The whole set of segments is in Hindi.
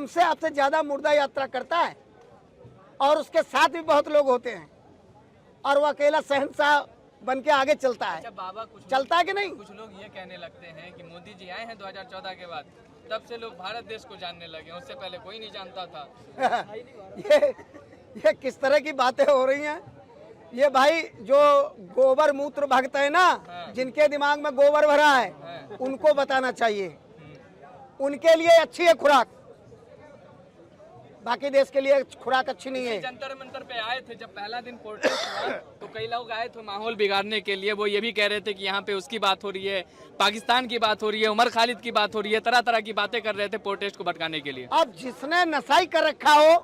हमसे आपसे ज्यादा मुर्दा यात्रा करता है और उसके साथ भी बहुत लोग होते हैं और वो अकेला शहंशाह बन के आगे चलता है। अच्छा बाबा, चलता है कि नहीं? कुछ लोग ये कहने लगते हैं कि मोदी जी आए हैं 2014 के बाद, तब से लोग भारत देश को जानने लगे, उससे पहले कोई नहीं जानता था। ये किस तरह की बातें हो रही हैं? ये भाई जो गोबर मूत्र भक्त है ना, जिनके दिमाग में गोबर भरा है, उनको बताना चाहिए। उनके लिए अच्छी है खुराक, बाकी देश के लिए खुराक अच्छी नहीं है। जंतर मंतर पे आए थे, जब पहला दिन प्रोटेस्ट हुआ तो कई लोग आए थे माहौल बिगाड़ने के लिए। वो ये भी कह रहे थे कि यहाँ पे उसकी बात हो रही है, पाकिस्तान की बात हो रही है, उमर खालिद की बात हो रही है, तरह तरह की बातें कर रहे थे प्रोटेस्ट को भटकाने के लिए। अब जिसने नशाई कर रखा हो,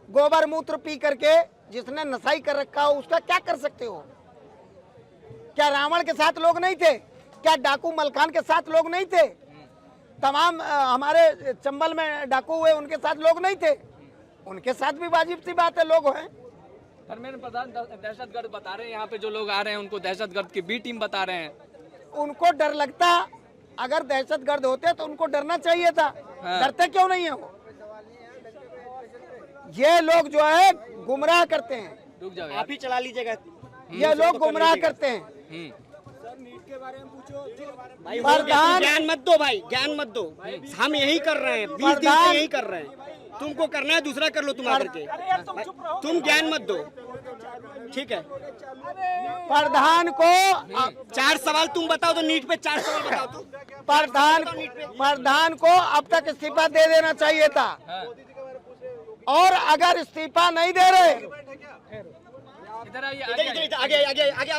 गोबर मूत्र पी करके जिसने नशाई कर रखा हो, उसका क्या कर सकते हो? क्या रावण के साथ लोग नहीं थे? क्या डाकू मलखान के साथ लोग नहीं थे? तमाम हमारे चंबल में डाकू हुए, उनके साथ लोग नहीं थे? उनके साथ भी वाजिब सी बात है, लोग हैं। धर्मेंद्र प्रधान दहशतगर्द बता रहे हैं, यहाँ पे जो लोग आ रहे हैं उनको दहशतगर्द की बी टीम बता रहे हैं। उनको डर लगता, अगर दहशतगर्द होते तो उनको डरना चाहिए था। डरते क्यों नहीं है वो? ये लोग जो है गुमराह करते हैं। रुक जाओ, आप ही चला लीजिएगा। ये लोग गुमराह करते हैं। नीट के बारे में पूछो भाई प्रधान- ज्ञान मत दो भाई, ज्ञान मत दो। हम यही कर रहे हैं, 20 दिन से यही कर रहे हैं। तुमको करना है दूसरा कर लो, तुम आकर के। तुम ज्ञान मत दो, ठीक है? प्रधान को 4 सवाल तुम बताओ तो नीट पे 4 सवाल बताओ तो। प्रधान को अब तक इस्तीफा दे देना चाहिए था। और अगर इस्तीफा नहीं दे रहे, इधर आइए,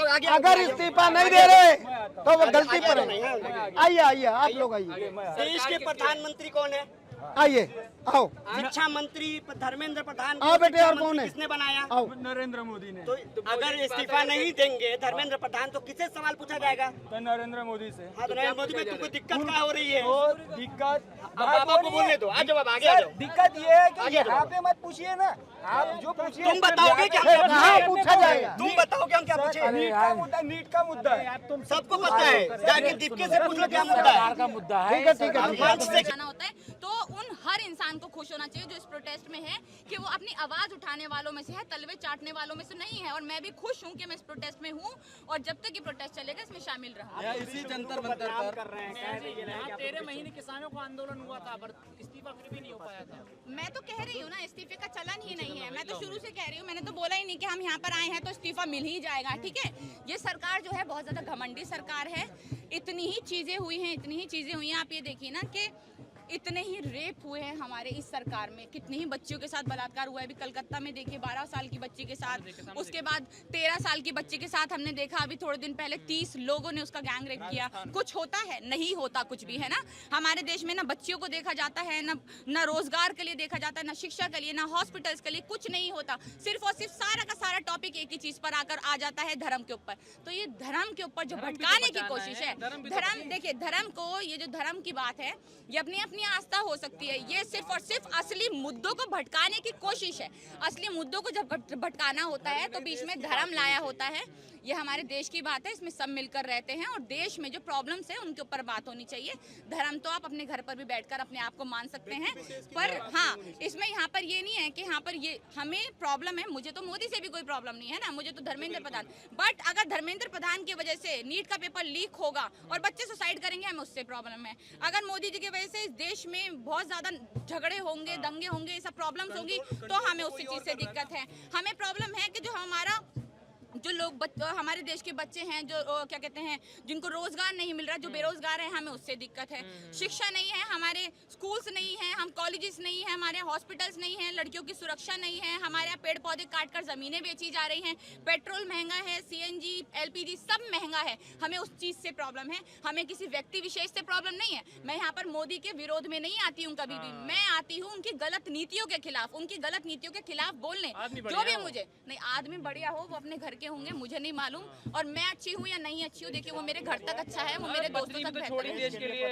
आगे अगर इस्तीफा नहीं दे रहे तो वो गलती पर है। आइए आप लोग आइए, देश के प्रधानमंत्री कौन है? आइए, आओ शिक्षा मंत्री धर्मेंद्र प्रधान को आओ बेटे, और कौन है? किसने बनाया? आओ। नरेंद्र मोदी ने। तो अगर इस्तीफा नहीं देंगे धर्मेंद्र प्रधान तो किससे सवाल पूछा जाएगा? तो नरेंद्र मोदी से। हाँ, तो नरेंद्र मोदी में तुमको दिक्कत क्या हो रही है? दिक्कत अब बाबा को बोलने दो, आ जाओ अब आगे आ जाओ। दिक्कत ये है कि यहाँ पे मत पूछिए ना, आप जो पूछिए तुम बताओगे क्या? हाँ, पूछा जाएगा। तुम बताओगे हम क्या पूछे? नीट का मुद्दा है। तुम सबको पता है, जाके दीपके से पूछ लो क्या मुद्दा है। का मुद्दा है। ठीक है। मंच से जाना होता है तो उन हर इंसान को खुश होना चाहिए जो इस प्रोटेस्ट में है कि वो अपनी आवाज उठाने वालों में से है, तलवे चाटने वालों में से नहीं है। और मैं भी खुश हूँ कि मैं इस प्रोटेस्ट में हूँ और जब तक ये प्रोटेस्ट चलेगा इसमें शामिल रहूँगा। इसी जंतर मंतर पर 13 महीने किसानों को आंदोलन हुआ था पर इस्तीफा फिर भी नहीं हो पाया था। मैं तो कह रही हूँ ना, इस्तीफे का चलन ही नहीं है। मैं तो शुरू से कह रही हूँ, मैंने तो बोला ही नहीं कि हम यहाँ पर आए हैं तो इस्तीफा मिल ही जाएगा। ठीक है, ये सरकार जो है बहुत ज्यादा घमंडी सरकार है। इतनी ही चीजें हुई हैं, आप ये देखिए ना कि इतने ही रेप हुए हैं हमारे इस सरकार में, कितनी ही बच्चियों के साथ बलात्कार हुआ है। अभी कलकत्ता में देखिए 12 साल की बच्ची के साथ, उसके बाद 13 साल की बच्ची के साथ हमने देखा अभी थोड़े दिन पहले 30 लोगों ने उसका गैंग रेप किया। कुछ होता है? नहीं होता कुछ भी, है ना। हमारे देश में ना बच्चियों को देखा जाता है, ना रोजगार के लिए देखा जाता है, ना शिक्षा के लिए, ना हॉस्पिटल्स के लिए, कुछ नहीं होता। सिर्फ और सिर्फ सारा का सारा टॉपिक एक ही चीज पर आकर आ जाता है, धर्म के ऊपर। तो ये धर्म के ऊपर जो भटकाने की कोशिश है, धर्म देखिए, धर्म को, ये जो धर्म की बात है, ये अपनी आस्था हो सकती है, ये सिर्फ और सिर्फ असली मुद्दों को भटकाने की कोशिश है। असली मुद्दों को जब भटकाना होता है तो बीच में धर्म लाया होता है। ये हमारे देश की बात है, इसमें सब मिलकर रहते हैं और देश में जो प्रॉब्लम्स है उनके ऊपर बात होनी चाहिए। धर्म तो आप अपने घर पर भी बैठकर अपने आप को मान सकते हैं, पर हाँ, इसमें यहाँ पर ये नहीं है कि यहाँ पर ये हमें प्रॉब्लम है। मुझे तो मोदी से भी कोई प्रॉब्लम नहीं है ना, मुझे तो धर्मेंद्र प्रधान। बट अगर धर्मेंद्र प्रधान की वजह से नीट का पेपर लीक होगा और बच्चे सुसाइड करेंगे, हमें उससे प्रॉब्लम है। अगर मोदी जी की वजह से इस देश में बहुत ज्यादा झगड़े होंगे, दंगे होंगे, ये सब प्रॉब्लम्स होंगी, तो हमें उस चीज से दिक्कत है। हमें प्रॉब्लम है कि जो हमारा जो लोग हमारे देश के बच्चे हैं जो क्या कहते हैं, जिनको रोजगार नहीं मिल रहा, जो बेरोजगार हैं, हमें उससे दिक्कत है। शिक्षा नहीं है, हमारे स्कूल्स नहीं है, हम कॉलेजेस नहीं है, हमारे हॉस्पिटल्स नहीं है, लड़कियों की सुरक्षा नहीं है, हमारे यहाँ पेड़ पौधे काटकर जमीनें बेची जा रही हैं, पेट्रोल महंगा है, सीएनजी, एलपीजी सब महंगा है। हमें उस चीज से प्रॉब्लम है, हमें किसी व्यक्ति विशेष से प्रॉब्लम नहीं है। मैं यहाँ पर मोदी के विरोध में नहीं आती हूँ कभी भी, मैं आती हूँ उनकी गलत नीतियों के खिलाफ, उनकी गलत नीतियों के खिलाफ बोलने। जो भी मुझे नहीं, आदमी बढ़िया हो वो अपने घर के होंगे, मुझे नहीं मालूम। और मैं अच्छी हूँ या नहीं अच्छी हूँ, देखिए वो मेरे घर तक अच्छा है, वो मेरे दोस्तों तक बेहतर है। देश के लिए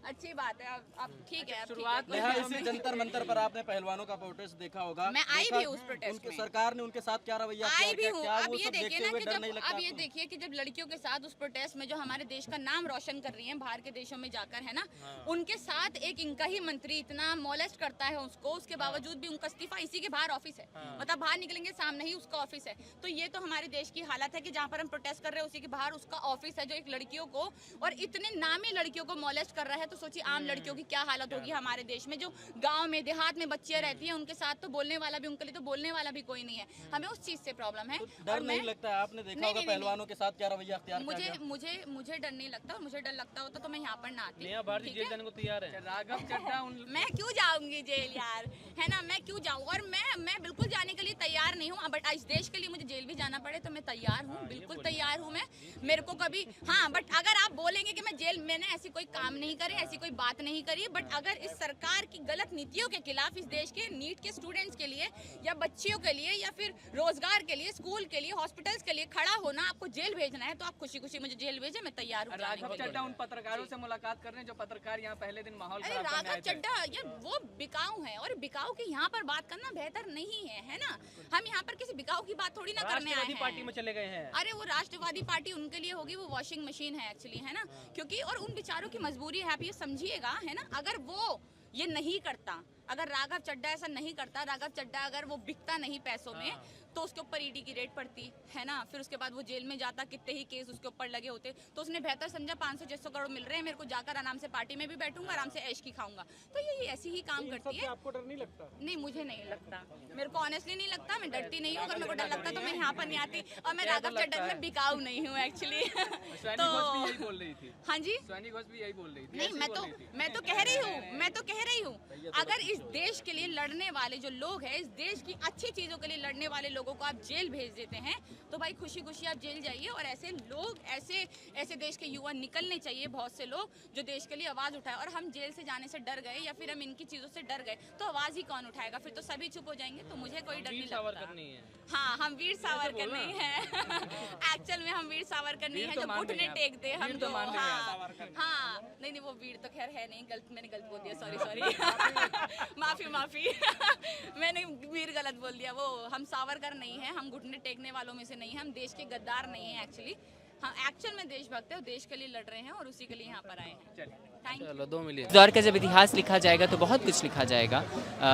अच्छी बात है। अब ठीक है, अब ठीक शुरुआत है। नेहा, इसी जंतर मंतर पर आपने पहलवानों का प्रोटेस्ट देखा होगा। मैं आई भी हूँ उस प्रोटेस्ट उनके में। सरकार ने उनके साथ क्या रवैया आई अख्तियार भी किया? हूँ। क्या अब वो ये सब देखिए देखते ना हुए कि डर जब नहीं लगता अब ये आपको? देखिए कि जब लड़कियों के साथ उस प्रोटेस्ट में जो हमारे देश का नाम रोशन कर रही हैं बाहर के देशों में जाकर, है ना, उनके साथ एक इनका ही मंत्री इतना मोलेस्ट करता है उसको, उसके बावजूद भी उनका इस्तीफा इसी के बाहर ऑफिस है, मतलब बाहर निकलेंगे सामने ही उसका ऑफिस है। तो ये तो हमारे देश की हालत है कि जहाँ पर हम प्रोटेस्ट कर रहे हैं उसी के बाहर उसका ऑफिस है, जो एक लड़कियों को और इतने नामी लड़कियों को मोलेस्ट कर रहा है। तो सोचिए आम लड़कियों की क्या हालत होगी हमारे देश में, जो गांव में देहात में बच्चियां रहती हैं, उनके साथ तो बोलने वाला भी, उनके लिए तो बोलने वाला भी कोई नहीं है। हमें उस चीज से प्रॉब्लम है। डर नहीं लगता है? आपने देखा होगा पहलवानों के साथ क्या रवैया अख्तियार किया मुझे गया? मुझे मुझे डर नहीं लगता, और मुझे डर लगता होता तो मैं यहाँ पर ना आती। ठीक जेल है? जाने को तैयार है। राघव चड्ढा उन मैं क्यों जाऊंगी जेल यार, है ना, मैं क्यों जाऊँ? और मैं बिल्कुल जाने के लिए तैयार नहीं हूँ, बट इस देश के लिए मुझे जेल भी जाना पड़े तो मैं तैयार हूँ, बिल्कुल तैयार हूँ मैं। मेरे को कभी, हाँ, बट अगर आप बोलेंगे कि मैं जेल, मैंने ऐसी कोई काम नहीं करे, ऐसी कोई बात नहीं करी, बट अगर इस सरकार की गलत नीतियों के खिलाफ इस देश के नीट के स्टूडेंट्स के लिए या बच्चियों के लिए या फिर रोजगार के लिए, स्कूल के लिए, हॉस्पिटल्स के लिए खड़ा होना, आपको जेल भेजना है तो आप खुशी खुशी मुझे जेल भेजे, मैं तैयार हूँ जाने राघव के लिए। चड्ढा उन पत्रकारों से मुलाकात कर रहे हैं जो पत्रकार यहाँ पहले दिन माहौल अरे खराब करने राघव आए थे। चड्ढा यार वो बिकाऊ है, और बिकाऊ की यहाँ पर बात करना बेहतर नहीं है ना। हम यहाँ पर किसी बिकाऊ की बात थोड़ी ना करने आए राष्ट्रवादी पार्टी हैं। में चले गए हैं। अरे वो राष्ट्रवादी पार्टी उनके लिए होगी, वो वॉशिंग मशीन है एक्चुअली, है ना, क्योंकि और उन बेचारों की मजबूरी है, आप ये समझिएगा, है ना। अगर वो ये नहीं करता, अगर राघव चड्ढा ऐसा नहीं करता, राघव चड्ढा अगर वो बिकता नहीं पैसों में, तो उसके ऊपर ईडी की रेड पड़ती, है ना, फिर उसके बाद वो जेल में जाता, कितने ही केस उसके ऊपर लगे होते। तो उसने बेहतर समझा 500-600 करोड़ मिल रहे हैं मेरे को, जाकर आराम से पार्टी में भी बैठूंगा, आराम से ऐश की खाऊंगा। तो ये ऐसी ही काम करती है। आपको डर नहीं लगता? नहीं, मुझे नहीं लगता, मेरे को ऑनेस्टली नहीं लगता, मैं डरती नहीं हूँ। अगर मेरे को डर लगता तो मैं यहाँ पर नहीं आती, और मैं राघव चड्ढा में बिकाऊ नहीं हूँ एक्चुअली। सैनी घोष भी यही बोल रही थी। हाँ जी, सैनी घोष भी यही बोल रही थी। नहीं, ऐसी बोल रही थी। मैं तो कह रही हूँ, अगर इस देश के लिए लड़ने वाले जो लोग हैं, इस देश की अच्छी चीजों के लिए लड़ने वाले लोगों को आप जेल भेज देते हैं, तो भाई खुशी खुशी आप जेल जाइए। और ऐसे लोग, ऐसे देश के युवा निकलने चाहिए, बहुत से लोग जो देश के लिए आवाज उठाए। और हम जेल से जाने से डर गए या फिर हम इनकी चीजों से डर गए तो आवाज ही कौन उठाएगा? फिर तो सभी चुप हो जाएंगे। तो मुझे कोई डर नहीं लगता। हाँ, हम वीर सावरकर नहीं है। एक्चुअल में हम वीर सावरकर नहीं है जो घुटने टेक दे हम तो। हाँ, नहीं, वो वीर तो खैर है नहीं, मैंने गलत बोल दिया, सॉरी। माफी। मैंने वीर गलत बोल दिया। वो हम सावरकर नहीं है, हम घुटने टेकने वालों में से नहीं है, हम देश के गद्दार नहीं है एक्चुअली। हाँ, एक्चुअल में देशभक्त है, और देश के लिए लड़ रहे हैं और उसी के लिए यहाँ पर आए हैं। Thank you. इस दौर का जब इतिहास लिखा जाएगा तो बहुत कुछ लिखा जाएगा।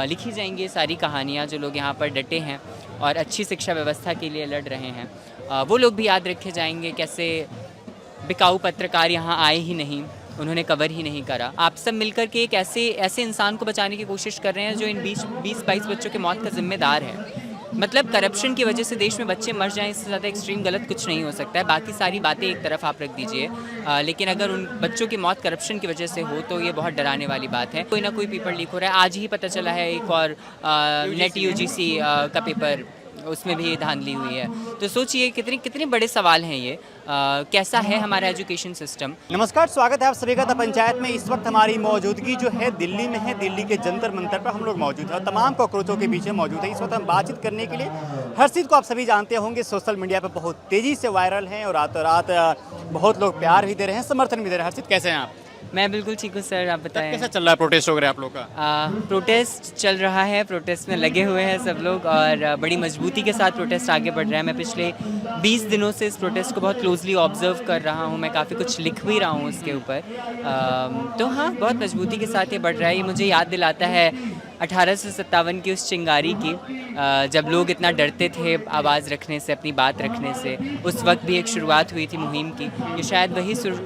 लिखी जाएंगी ये सारी कहानियाँ, जो लोग यहाँ पर डटे हैं और अच्छी शिक्षा व्यवस्था के लिए लड़ रहे हैं, वो लोग भी याद रखे जाएंगे। कैसे बिकाऊ पत्रकार यहाँ आए ही नहीं, उन्होंने कवर ही नहीं करा। आप सब मिलकर के एक ऐसे इंसान को बचाने की कोशिश कर रहे हैं जो इन 20-22 बच्चों की मौत का जिम्मेदार है। मतलब करप्शन की वजह से देश में बच्चे मर जाएं, इससे ज़्यादा एक्सट्रीम गलत कुछ नहीं हो सकता है। बाकी सारी बातें एक तरफ आप रख दीजिए, लेकिन अगर उन बच्चों की मौत करप्शन की वजह से हो तो ये बहुत डराने वाली बात है। कोई ना कोई पेपर लीक हो रहा है। आज ही पता चला है एक और नेट UGC का पेपर, उसमें भी धांधली हुई है। तो सोचिए कितने बड़े सवाल हैं ये। कैसा है हमारा एजुकेशन सिस्टम। नमस्कार, स्वागत है आप सभी का द पंचायत में। इस वक्त हमारी मौजूदगी जो है दिल्ली में है। दिल्ली के जंतर मंतर पर हम लोग मौजूद हैं और तमाम कॉकरोचों के पीछे मौजूद है। इस वक्त हम बातचीत करने के लिए, हर्षित को आप सभी जानते होंगे, सोशल मीडिया पर बहुत तेज़ी से वायरल हैं और रातों रात बहुत लोग प्यार भी दे रहे हैं, समर्थन भी दे रहे हैं। हर्षित, कैसे हैं आप? मैं बिल्कुल ठीक हूँ सर, आप बताएं। कैसा चल रहा है प्रोटेस्ट वगैरह आप लोग का? प्रोटेस्ट चल रहा है, प्रोटेस्ट में लगे हुए हैं सब लोग और बड़ी मजबूती के साथ प्रोटेस्ट आगे बढ़ रहा है। मैं पिछले 20 दिनों से इस प्रोटेस्ट को बहुत क्लोजली ऑब्जर्व कर रहा हूँ, मैं काफ़ी कुछ लिख भी रहा हूँ उसके ऊपर। तो हाँ, बहुत मजबूती के साथ ये बढ़ रहा है। ये मुझे याद दिलाता है 1857 की उस चिंगारी की, जब लोग इतना डरते थे आवाज़ रखने से, अपनी बात रखने से। उस वक्त भी एक शुरुआत हुई थी मुहिम की। ये शायद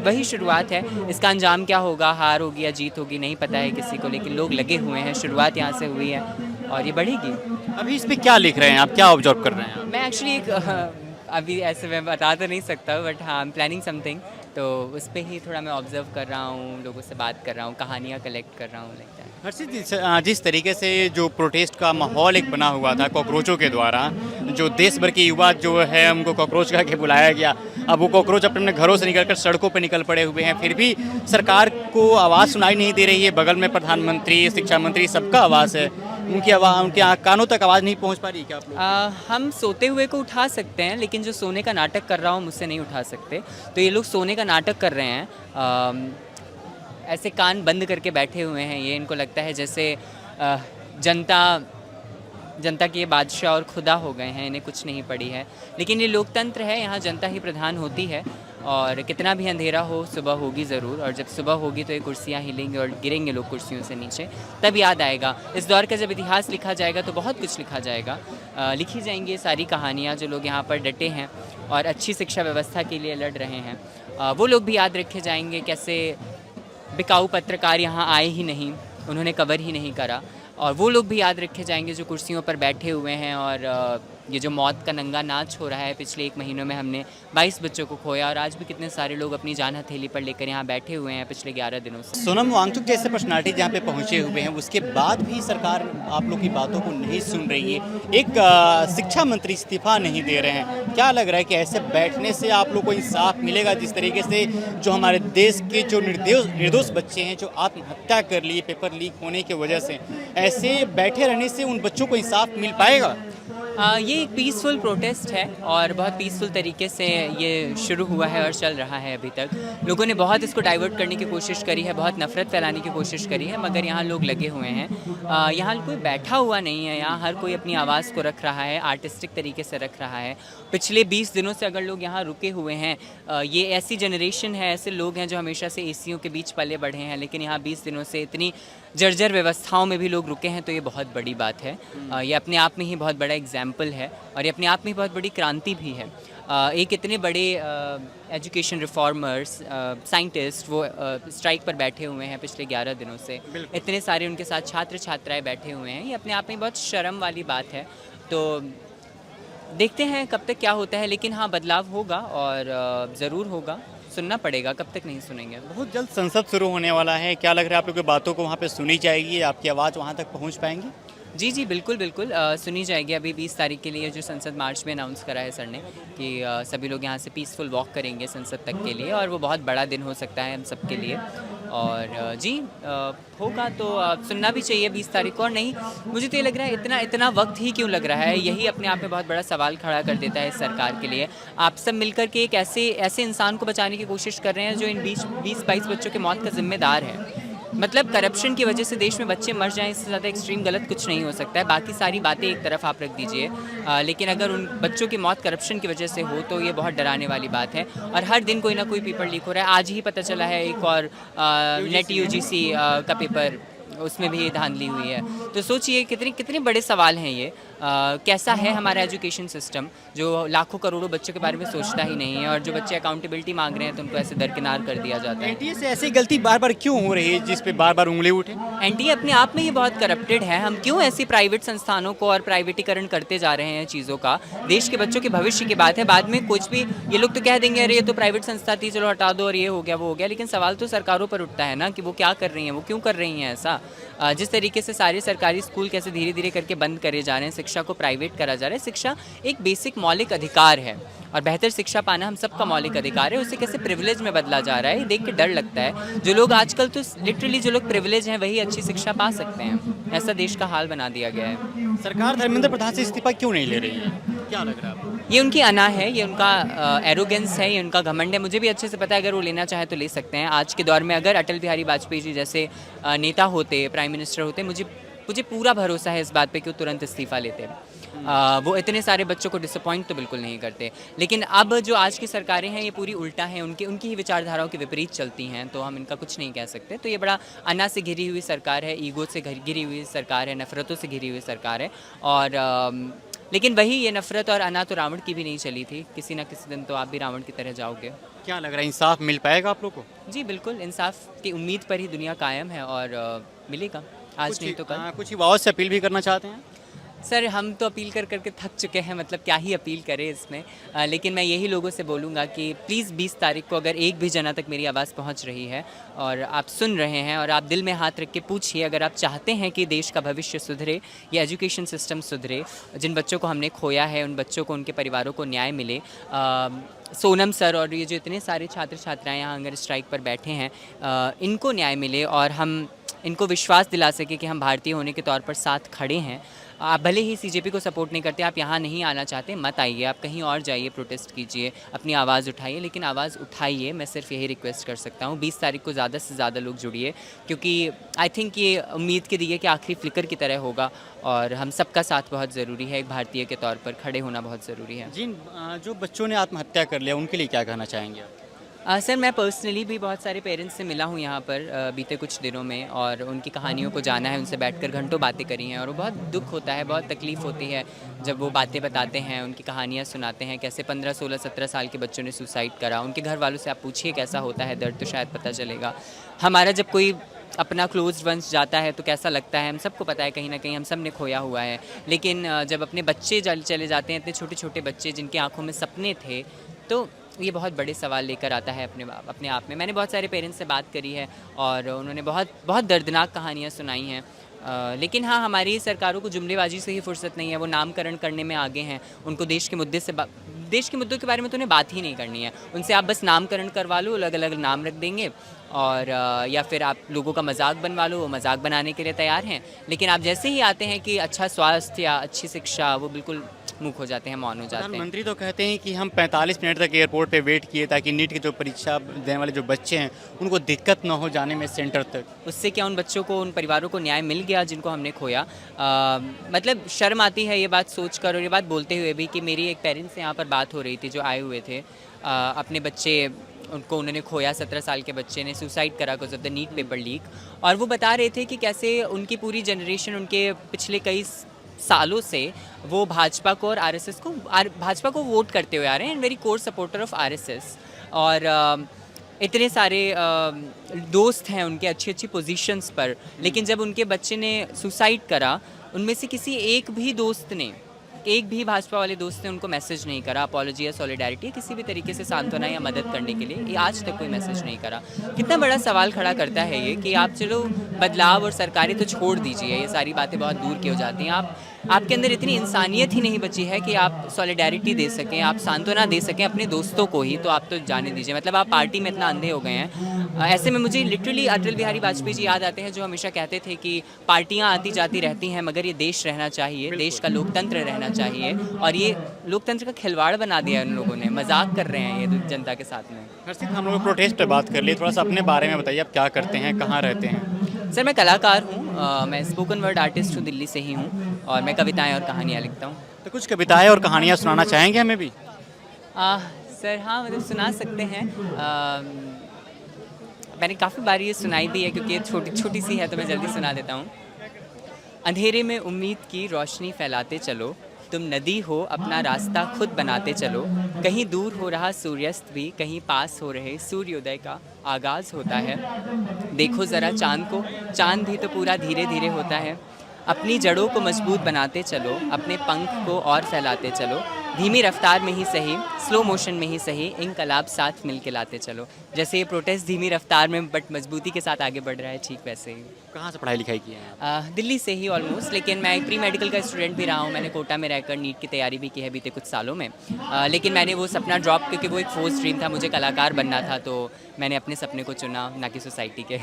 वही शुरुआत है। इसका अंजाम क्या होगा, हार होगी या जीत होगी, नहीं पता है किसी को, लेकिन लोग लगे हुए हैं। शुरुआत यहाँ से हुई है और ये बढ़ेगी। अभी इस पर क्या लिख रहे हैं आप, क्या ऑब्जर्व कर रहे हैं आप? मैं एक्चुअली अभी ऐसे मैं बता तो नहीं सकता, बट हाँ, आई एम प्लानिंग समथिंग। तो उस पर ही थोड़ा मैं ऑब्जर्व कर रहा हूँ, लोगों से बात कर रहा हूँ, कहानियाँ कलेक्ट कर रहा हूँ, लाइक दैट। हर्षित, जिस तरीके से जो प्रोटेस्ट का माहौल एक बना हुआ था कॉकरोचों के द्वारा, जो देश भर के युवा जो है उनको कॉकरोच कह के बुलाया गया, अब वो कॉकरोच अपने घरों से निकलकर सड़कों पर निकल पड़े हुए हैं, फिर भी सरकार को आवाज़ सुनाई नहीं दे रही है। बगल में प्रधानमंत्री, शिक्षा मंत्री, सबका आवाज़ है, उनके कानों तक आवाज़ नहीं पहुँच पा रही क्या आप लोग? हम सोते हुए को उठा सकते हैं, लेकिन जो सोने का नाटक कर रहा हूँ मुझसे नहीं उठा सकते। तो ये लोग सोने का नाटक कर रहे हैं। ऐसे कान बंद करके बैठे हुए हैं। ये इनको लगता है जैसे जनता के बादशाह और खुदा हो गए हैं, इन्हें कुछ नहीं पड़ी है। लेकिन ये लोकतंत्र है, यहाँ जनता ही प्रधान होती है और कितना भी अंधेरा हो सुबह होगी ज़रूर, और जब सुबह होगी तो ये कुर्सियाँ हिलेंगी और गिरेंगे लोग कुर्सियों से नीचे, तब याद आएगा। इस दौर का जब इतिहास लिखा जाएगा तो बहुत कुछ लिखा जाएगा। लिखी जाएंगी सारी कहानियाँ जो लोग यहाँ पर डटे हैं और अच्छी शिक्षा व्यवस्था के लिए लड़ रहे हैं। वो लोग भी याद रखे जाएंगे, कैसे बिकाऊ पत्रकार यहाँ आए ही नहीं, उन्होंने कवर ही नहीं करा। और वो लोग भी याद रखे जाएंगे जो कुर्सियों पर बैठे हुए हैं। और ये जो मौत का नंगा नाच हो रहा है, पिछले 1 महीनों में हमने 22 बच्चों को खोया और आज भी कितने सारे लोग अपनी जान हथेली पर लेकर यहाँ बैठे हुए हैं पिछले 11 दिनों से। सोनम वांगचुक जैसे पर्सनालिटी जहाँ पे पहुँचे हुए हैं, उसके बाद भी सरकार आप लोग की बातों को नहीं सुन रही है। एक शिक्षा मंत्री इस्तीफा नहीं दे रहे हैं। क्या लग रहा है कि ऐसे बैठने से आप लोग को इंसाफ मिलेगा? जिस तरीके से जो हमारे देश के जो निर्दोष बच्चे हैं जो आत्महत्या कर लिए पेपर लीक होने की वजह से, ऐसे बैठे रहने से उन बच्चों को इंसाफ मिल पाएगा? ये एक पीसफुल प्रोटेस्ट है और बहुत पीसफुल तरीके से ये शुरू हुआ है और चल रहा है अभी तक। लोगों ने बहुत इसको डाइवर्ट करने की कोशिश करी है, बहुत नफ़रत फैलाने की कोशिश करी है, मगर यहाँ लोग लगे हुए हैं। यहाँ कोई बैठा हुआ नहीं है, यहाँ हर कोई अपनी आवाज़ को रख रहा है, आर्टिस्टिक तरीके से रख रहा है। पिछले 20 दिनों से अगर लोग यहाँ रुके हुए हैं, ये ऐसी जनरेशन है, ऐसे लोग हैं जो हमेशा से एसीओं के बीच पले बढ़े हैं, लेकिन यहाँ 20 दिनों से इतनी जर्जर व्यवस्थाओं में भी लोग रुके हैं, तो ये बहुत बड़ी बात है। ये अपने आप में ही बहुत बड़ा एग्जाम्पल है और ये अपने आप में बहुत बड़ी क्रांति भी है। एक इतने बड़े एजुकेशन रिफॉर्मर्स, साइंटिस्ट, वो स्ट्राइक पर बैठे हुए हैं पिछले 11 दिनों से। इतने सारे उनके साथ छात्र छात्राएं बैठे हुए हैं, ये अपने आप में बहुत शर्म वाली बात है। तो देखते हैं कब तक क्या होता है, लेकिन हाँ, बदलाव होगा और ज़रूर होगा। सुनना पड़ेगा, कब तक नहीं सुनेंगे। बहुत जल्द संसद शुरू होने वाला है, क्या लग रहा है आप लोग की बातों को वहाँ पे सुनी जाएगी? आपकी आवाज़ वहाँ तक पहुँच पाएंगी? जी जी, बिल्कुल बिल्कुल सुनी जाएगी। अभी 20 तारीख के लिए जो संसद मार्च में अनाउंस करा है सर ने कि सभी लोग यहाँ से पीसफुल वॉक करेंगे संसद तक के लिए, और वो बहुत बड़ा दिन हो सकता है हम सब के लिए। और जी होगा तो सुनना भी चाहिए 20 तारीख को। और नहीं, मुझे तो ये लग रहा है इतना वक्त ही क्यों लग रहा है, यही अपने आप में बहुत बड़ा सवाल खड़ा कर देता है इस सरकार के लिए। आप सब मिलकर के एक ऐसे इंसान को बचाने की कोशिश कर रहे हैं जो इन 20-22 बच्चों के मौत का जिम्मेदार है। मतलब करप्शन की वजह से देश में बच्चे मर जाएं, इससे ज़्यादा एक्सट्रीम गलत कुछ नहीं हो सकता है। बाकी सारी बातें एक तरफ आप रख दीजिए, लेकिन अगर उन बच्चों की मौत करप्शन की वजह से हो तो ये बहुत डराने वाली बात है। और हर दिन कोई ना कोई पेपर लीक हो रहा है। आज ही पता चला है एक और नेट यूजीसी का पेपर, उसमें भी धांधली हुई है। तो सोचिए कितने बड़े सवाल हैं ये। कैसा है हमारा एजुकेशन सिस्टम जो लाखों करोड़ों बच्चों के बारे में सोचता ही नहीं है, और जो बच्चे अकाउंटेबिलिटी मांग रहे हैं तो उनको ऐसे दरकिनार कर दिया जाता है। एनटीए से ऐसी गलती बार बार क्यों हो रही है जिस पे बार बार उंगली उठे? एनटीए अपने आप में ही बहुत करप्टेड है। हम क्यों ऐसी प्राइवेट संस्थानों को और प्राइवेटीकरण करते जा रहे हैं चीज़ों का? देश के बच्चों के भविष्य की बात है। बाद में कुछ भी ये लोग तो कह देंगे अरे ये तो प्राइवेट संस्था थी, चलो हटा दो, और ये हो गया वो हो गया। लेकिन सवाल तो सरकारों पर उठता है ना कि वो क्या कर रही हैं, वो क्यों कर रही हैं ऐसा। जिस तरीके से सारे सरकारी स्कूल कैसे धीरे धीरे करके बंद करे जा रहे हैं, शिक्षा को प्राइवेट करा जा रहा है। शिक्षा एक बेसिक मौलिक अधिकार है और बेहतर शिक्षा पाना हम सबका मौलिक अधिकार है। उसे कैसे प्रिविलेज में बदला जा रहा है, ये देख के डर लगता है। जो लोग आजकल तो लिटरली जो लोग प्रिविलेज हैं वही अच्छी शिक्षा पा सकते हैं, ऐसा देश का हाल बना दिया गया है। सरकार धर्मेंद्र प्रधान से इस्तीफा क्यों नहीं ले रही है? क्या लग रहा है आपको? ये उनकी अना है, ये उनका एरोगेंस है, ये उनका घमंड है। मुझे भी अच्छे से पता है, अगर वो लेना चाहे तो ले सकते हैं। आज के दौर में अगर अटल बिहारी वाजपेयी जी जैसे नेता होते, प्राइम मिनिस्टर होते, मुझे पूरा भरोसा है इस बात पे कि वो तुरंत इस्तीफा लेते। वो इतने सारे बच्चों को डिसअपॉइंट तो बिल्कुल नहीं करते। लेकिन अब जो आज की सरकारें हैं ये पूरी उल्टा हैं, उनकी ही विचारधाराओं के विपरीत चलती हैं, तो हम इनका कुछ नहीं कह सकते। तो ये बड़ा अना से घिरी हुई सरकार है, ईगो से घिरी हुई सरकार है, नफरतों से घिरी हुई सरकार है। और लेकिन वही ये नफरत और अना तो रावण की भी नहीं चली थी। किसी ना किसी दिन तो आप भी रावण की तरह जाओगे। क्या लग रहा है, इंसाफ मिल पाएगा आप लोग को? जी बिल्कुल, इंसाफ की उम्मीद पर ही दुनिया कायम है और मिलेगा, आज नहीं तो कल। कुछ युवाओं से अपील भी करना चाहते हैं? सर हम तो अपील कर करके थक चुके हैं, मतलब क्या ही अपील करें इसमें। लेकिन मैं यही लोगों से बोलूँगा कि प्लीज़ 20 तारीख को अगर एक भी जना तक मेरी आवाज़ पहुँच रही है और आप सुन रहे हैं और आप दिल में हाथ रख के पूछिए, अगर आप चाहते हैं कि देश का भविष्य सुधरे, या एजुकेशन सिस्टम सुधरे, जिन बच्चों को हमने खोया है उन बच्चों को, उनके परिवारों को न्याय मिले। सोनम सर और ये जो इतने सारे छात्र छात्राएँ यहाँ अगर स्ट्राइक पर बैठे हैं, इनको न्याय मिले और हम इनको विश्वास दिला सके कि हम भारतीय होने के तौर पर साथ खड़े हैं। आप भले ही सीजेपी को सपोर्ट नहीं करते, आप यहाँ नहीं आना चाहते, मत आइए, आप कहीं और जाइए, प्रोटेस्ट कीजिए, अपनी आवाज़ उठाइए, लेकिन आवाज़ उठाइए। मैं सिर्फ यही रिक्वेस्ट कर सकता हूँ 20 तारीख को ज़्यादा से ज़्यादा लोग जुड़िए, क्योंकि आई थिंक ये उम्मीद के दिए कि आखिरी फ्लिकर की तरह होगा और हम सबका साथ बहुत ज़रूरी है। एक भारतीय के तौर पर खड़े होना बहुत ज़रूरी है। जिन जो बच्चों ने आत्महत्या कर लिया उनके लिए क्या कहना चाहेंगे आप? सर मैं पर्सनली भी बहुत सारे पेरेंट्स से मिला हूँ यहाँ पर बीते कुछ दिनों में, और उनकी कहानियों को जाना है, उनसे बैठकर घंटों बातें करी हैं, और वो बहुत दुख होता है, बहुत तकलीफ़ होती है जब वो बातें बताते हैं, उनकी कहानियाँ सुनाते हैं, कैसे 15, 16, 17 साल के बच्चों ने सुसाइड करा। उनके घर वालों से आप पूछिए कैसा होता है दर्द, तो शायद पता चलेगा। हमारा जब कोई अपना क्लोज वंस जाता है तो कैसा लगता है, हम सबको पता है, कहीं ना कहीं हम सब ने खोया हुआ है। लेकिन जब अपने बच्चे चले जाते हैं, इतने छोटे छोटे बच्चे जिनके आंखों में सपने थे, तो ये बहुत बड़े सवाल लेकर आता है अपने आप में। मैंने बहुत सारे पेरेंट्स से बात करी है और उन्होंने बहुत दर्दनाक कहानियाँ सुनाई हैं। लेकिन हाँ, हमारी सरकारों को जुमलेबाजी से ही फुर्सत नहीं है, वो नामकरण करने में आगे हैं। उनको देश के मुद्दों के बारे में तो उन्हें बात ही नहीं करनी है। उनसे आप बस नामकरण करवा लो, अलग अलग नाम रख देंगे, और या फिर आप लोगों का मजाक बनवा लो, वो मजाक बनाने के लिए तैयार हैं। लेकिन आप जैसे ही आते हैं कि अच्छा स्वास्थ्य या अच्छी शिक्षा, वो बिल्कुल मूक हो जाते हैं, मौन हो जाते हैं। प्रधानमंत्री तो कहते हैं कि हम 45 मिनट तक एयरपोर्ट पे वेट किए ताकि नीट की जो परीक्षा देने वाले जो बच्चे हैं उनको दिक्कत ना हो जाने में सेंटर तक। उससे क्या उन बच्चों को, उन परिवारों को न्याय मिल गया जिनको हमने खोया? मतलब शर्म आती है ये बात सोचकर और ये बात बोलते हुए भी कि मेरी एक पेरेंट्स से यहाँ पर बात हो रही थी जो आए हुए थे, अपने बच्चे उनको उन्होंने खोया, 17 साल के बच्चे ने सुसाइड करा because of the NEET paper leak. और वो बता रहे थे कि कैसे उनकी पूरी जनरेशन, उनके पिछले कई सालों से वो भाजपा को और भाजपा को वोट करते हुए आ रहे हैं, and very core supporter of RSS. और इतने सारे दोस्त हैं उनके अच्छी अच्छी पोजीशंस पर, लेकिन जब उनके बच्चे ने सुसाइड करा, उनमें से किसी एक भी भाजपा वाले दोस्त ने उनको मैसेज नहीं करा, अपॉलॉजी या सॉलिडारिटी, किसी भी तरीके से सांत्वना या मदद करने के लिए, ये आज तक कोई मैसेज नहीं करा। कितना बड़ा सवाल खड़ा करता है ये कि आप चलो बदलाव और सरकारें तो छोड़ दीजिए, ये सारी बातें बहुत दूर की हो जाती हैं। आपके अंदर इतनी इंसानियत ही नहीं बची है कि आप सॉलिडारिटी दे सकें, आप सांत्वना दे सकें अपने दोस्तों को ही, तो आप तो जाने दीजिए। मतलब आप पार्टी में इतना अंधे हो गए हैं। ऐसे में मुझे लिटरली अटल बिहारी वाजपेयी जी याद आते हैं, जो हमेशा कहते थे कि पार्टियां आती जाती रहती हैं मगर ये देश रहना चाहिए, देश का लोकतंत्र रहना चाहिए। और ये लोकतंत्र का खिलवाड़ बना दिया उन लोगों ने, मजाक कर रहे हैं ये जनता के साथ में। हर्षित, हम लोग प्रोटेस्ट पे बात कर लिए, थोड़ा सा अपने बारे में बताइए, आप क्या करते हैं, कहाँ रहते हैं? सर मैं कलाकार हूँ, मैं स्पोकन वर्ड आर्टिस्ट हूँ, दिल्ली से ही हूँ, और मैं कविताएं और कहानियाँ लिखता हूँ। तो कुछ कविताएं और कहानियाँ सुनाना चाहेंगे हमें भी? सर हाँ, मतलब सुना सकते हैं। मैंने काफ़ी बार ये सुनाई दी है क्योंकि ये छोटी सी है, तो मैं जल्दी सुना देता हूँ। अंधेरे में उम्मीद की रोशनी फैलाते चलो, तुम नदी हो अपना रास्ता खुद बनाते चलो। कहीं दूर हो रहा सूर्यास्त भी कहीं पास हो रहे सूर्योदय का आगाज़ होता है। देखो ज़रा चाँद को, चाँद भी तो पूरा धीरे धीरे होता है। अपनी जड़ों को मजबूत बनाते चलो, अपने पंख को और फैलाते चलो। धीमी रफ्तार में ही सही, स्लो मोशन में ही सही, इनकलाब साथ मिल के लाते चलो। जैसे ये प्रोटेस्ट धीमी रफ्तार में बट मजबूती के साथ आगे बढ़ रहा है, ठीक वैसे ही। कहाँ से पढ़ाई लिखाई की है? दिल्ली से ही ऑलमोस्ट, लेकिन मैं एक प्री मेडिकल का स्टूडेंट भी रहा हूँ। मैंने कोटा में रहकर नीट की तैयारी भी की है बीते कुछ सालों में। लेकिन मैंने वो सपना ड्रॉप, क्योंकि वो एक फोर्स ड्रीम था, मुझे कलाकार बनना था, तो मैंने अपने सपने को चुना, ना कि सोसाइटी के।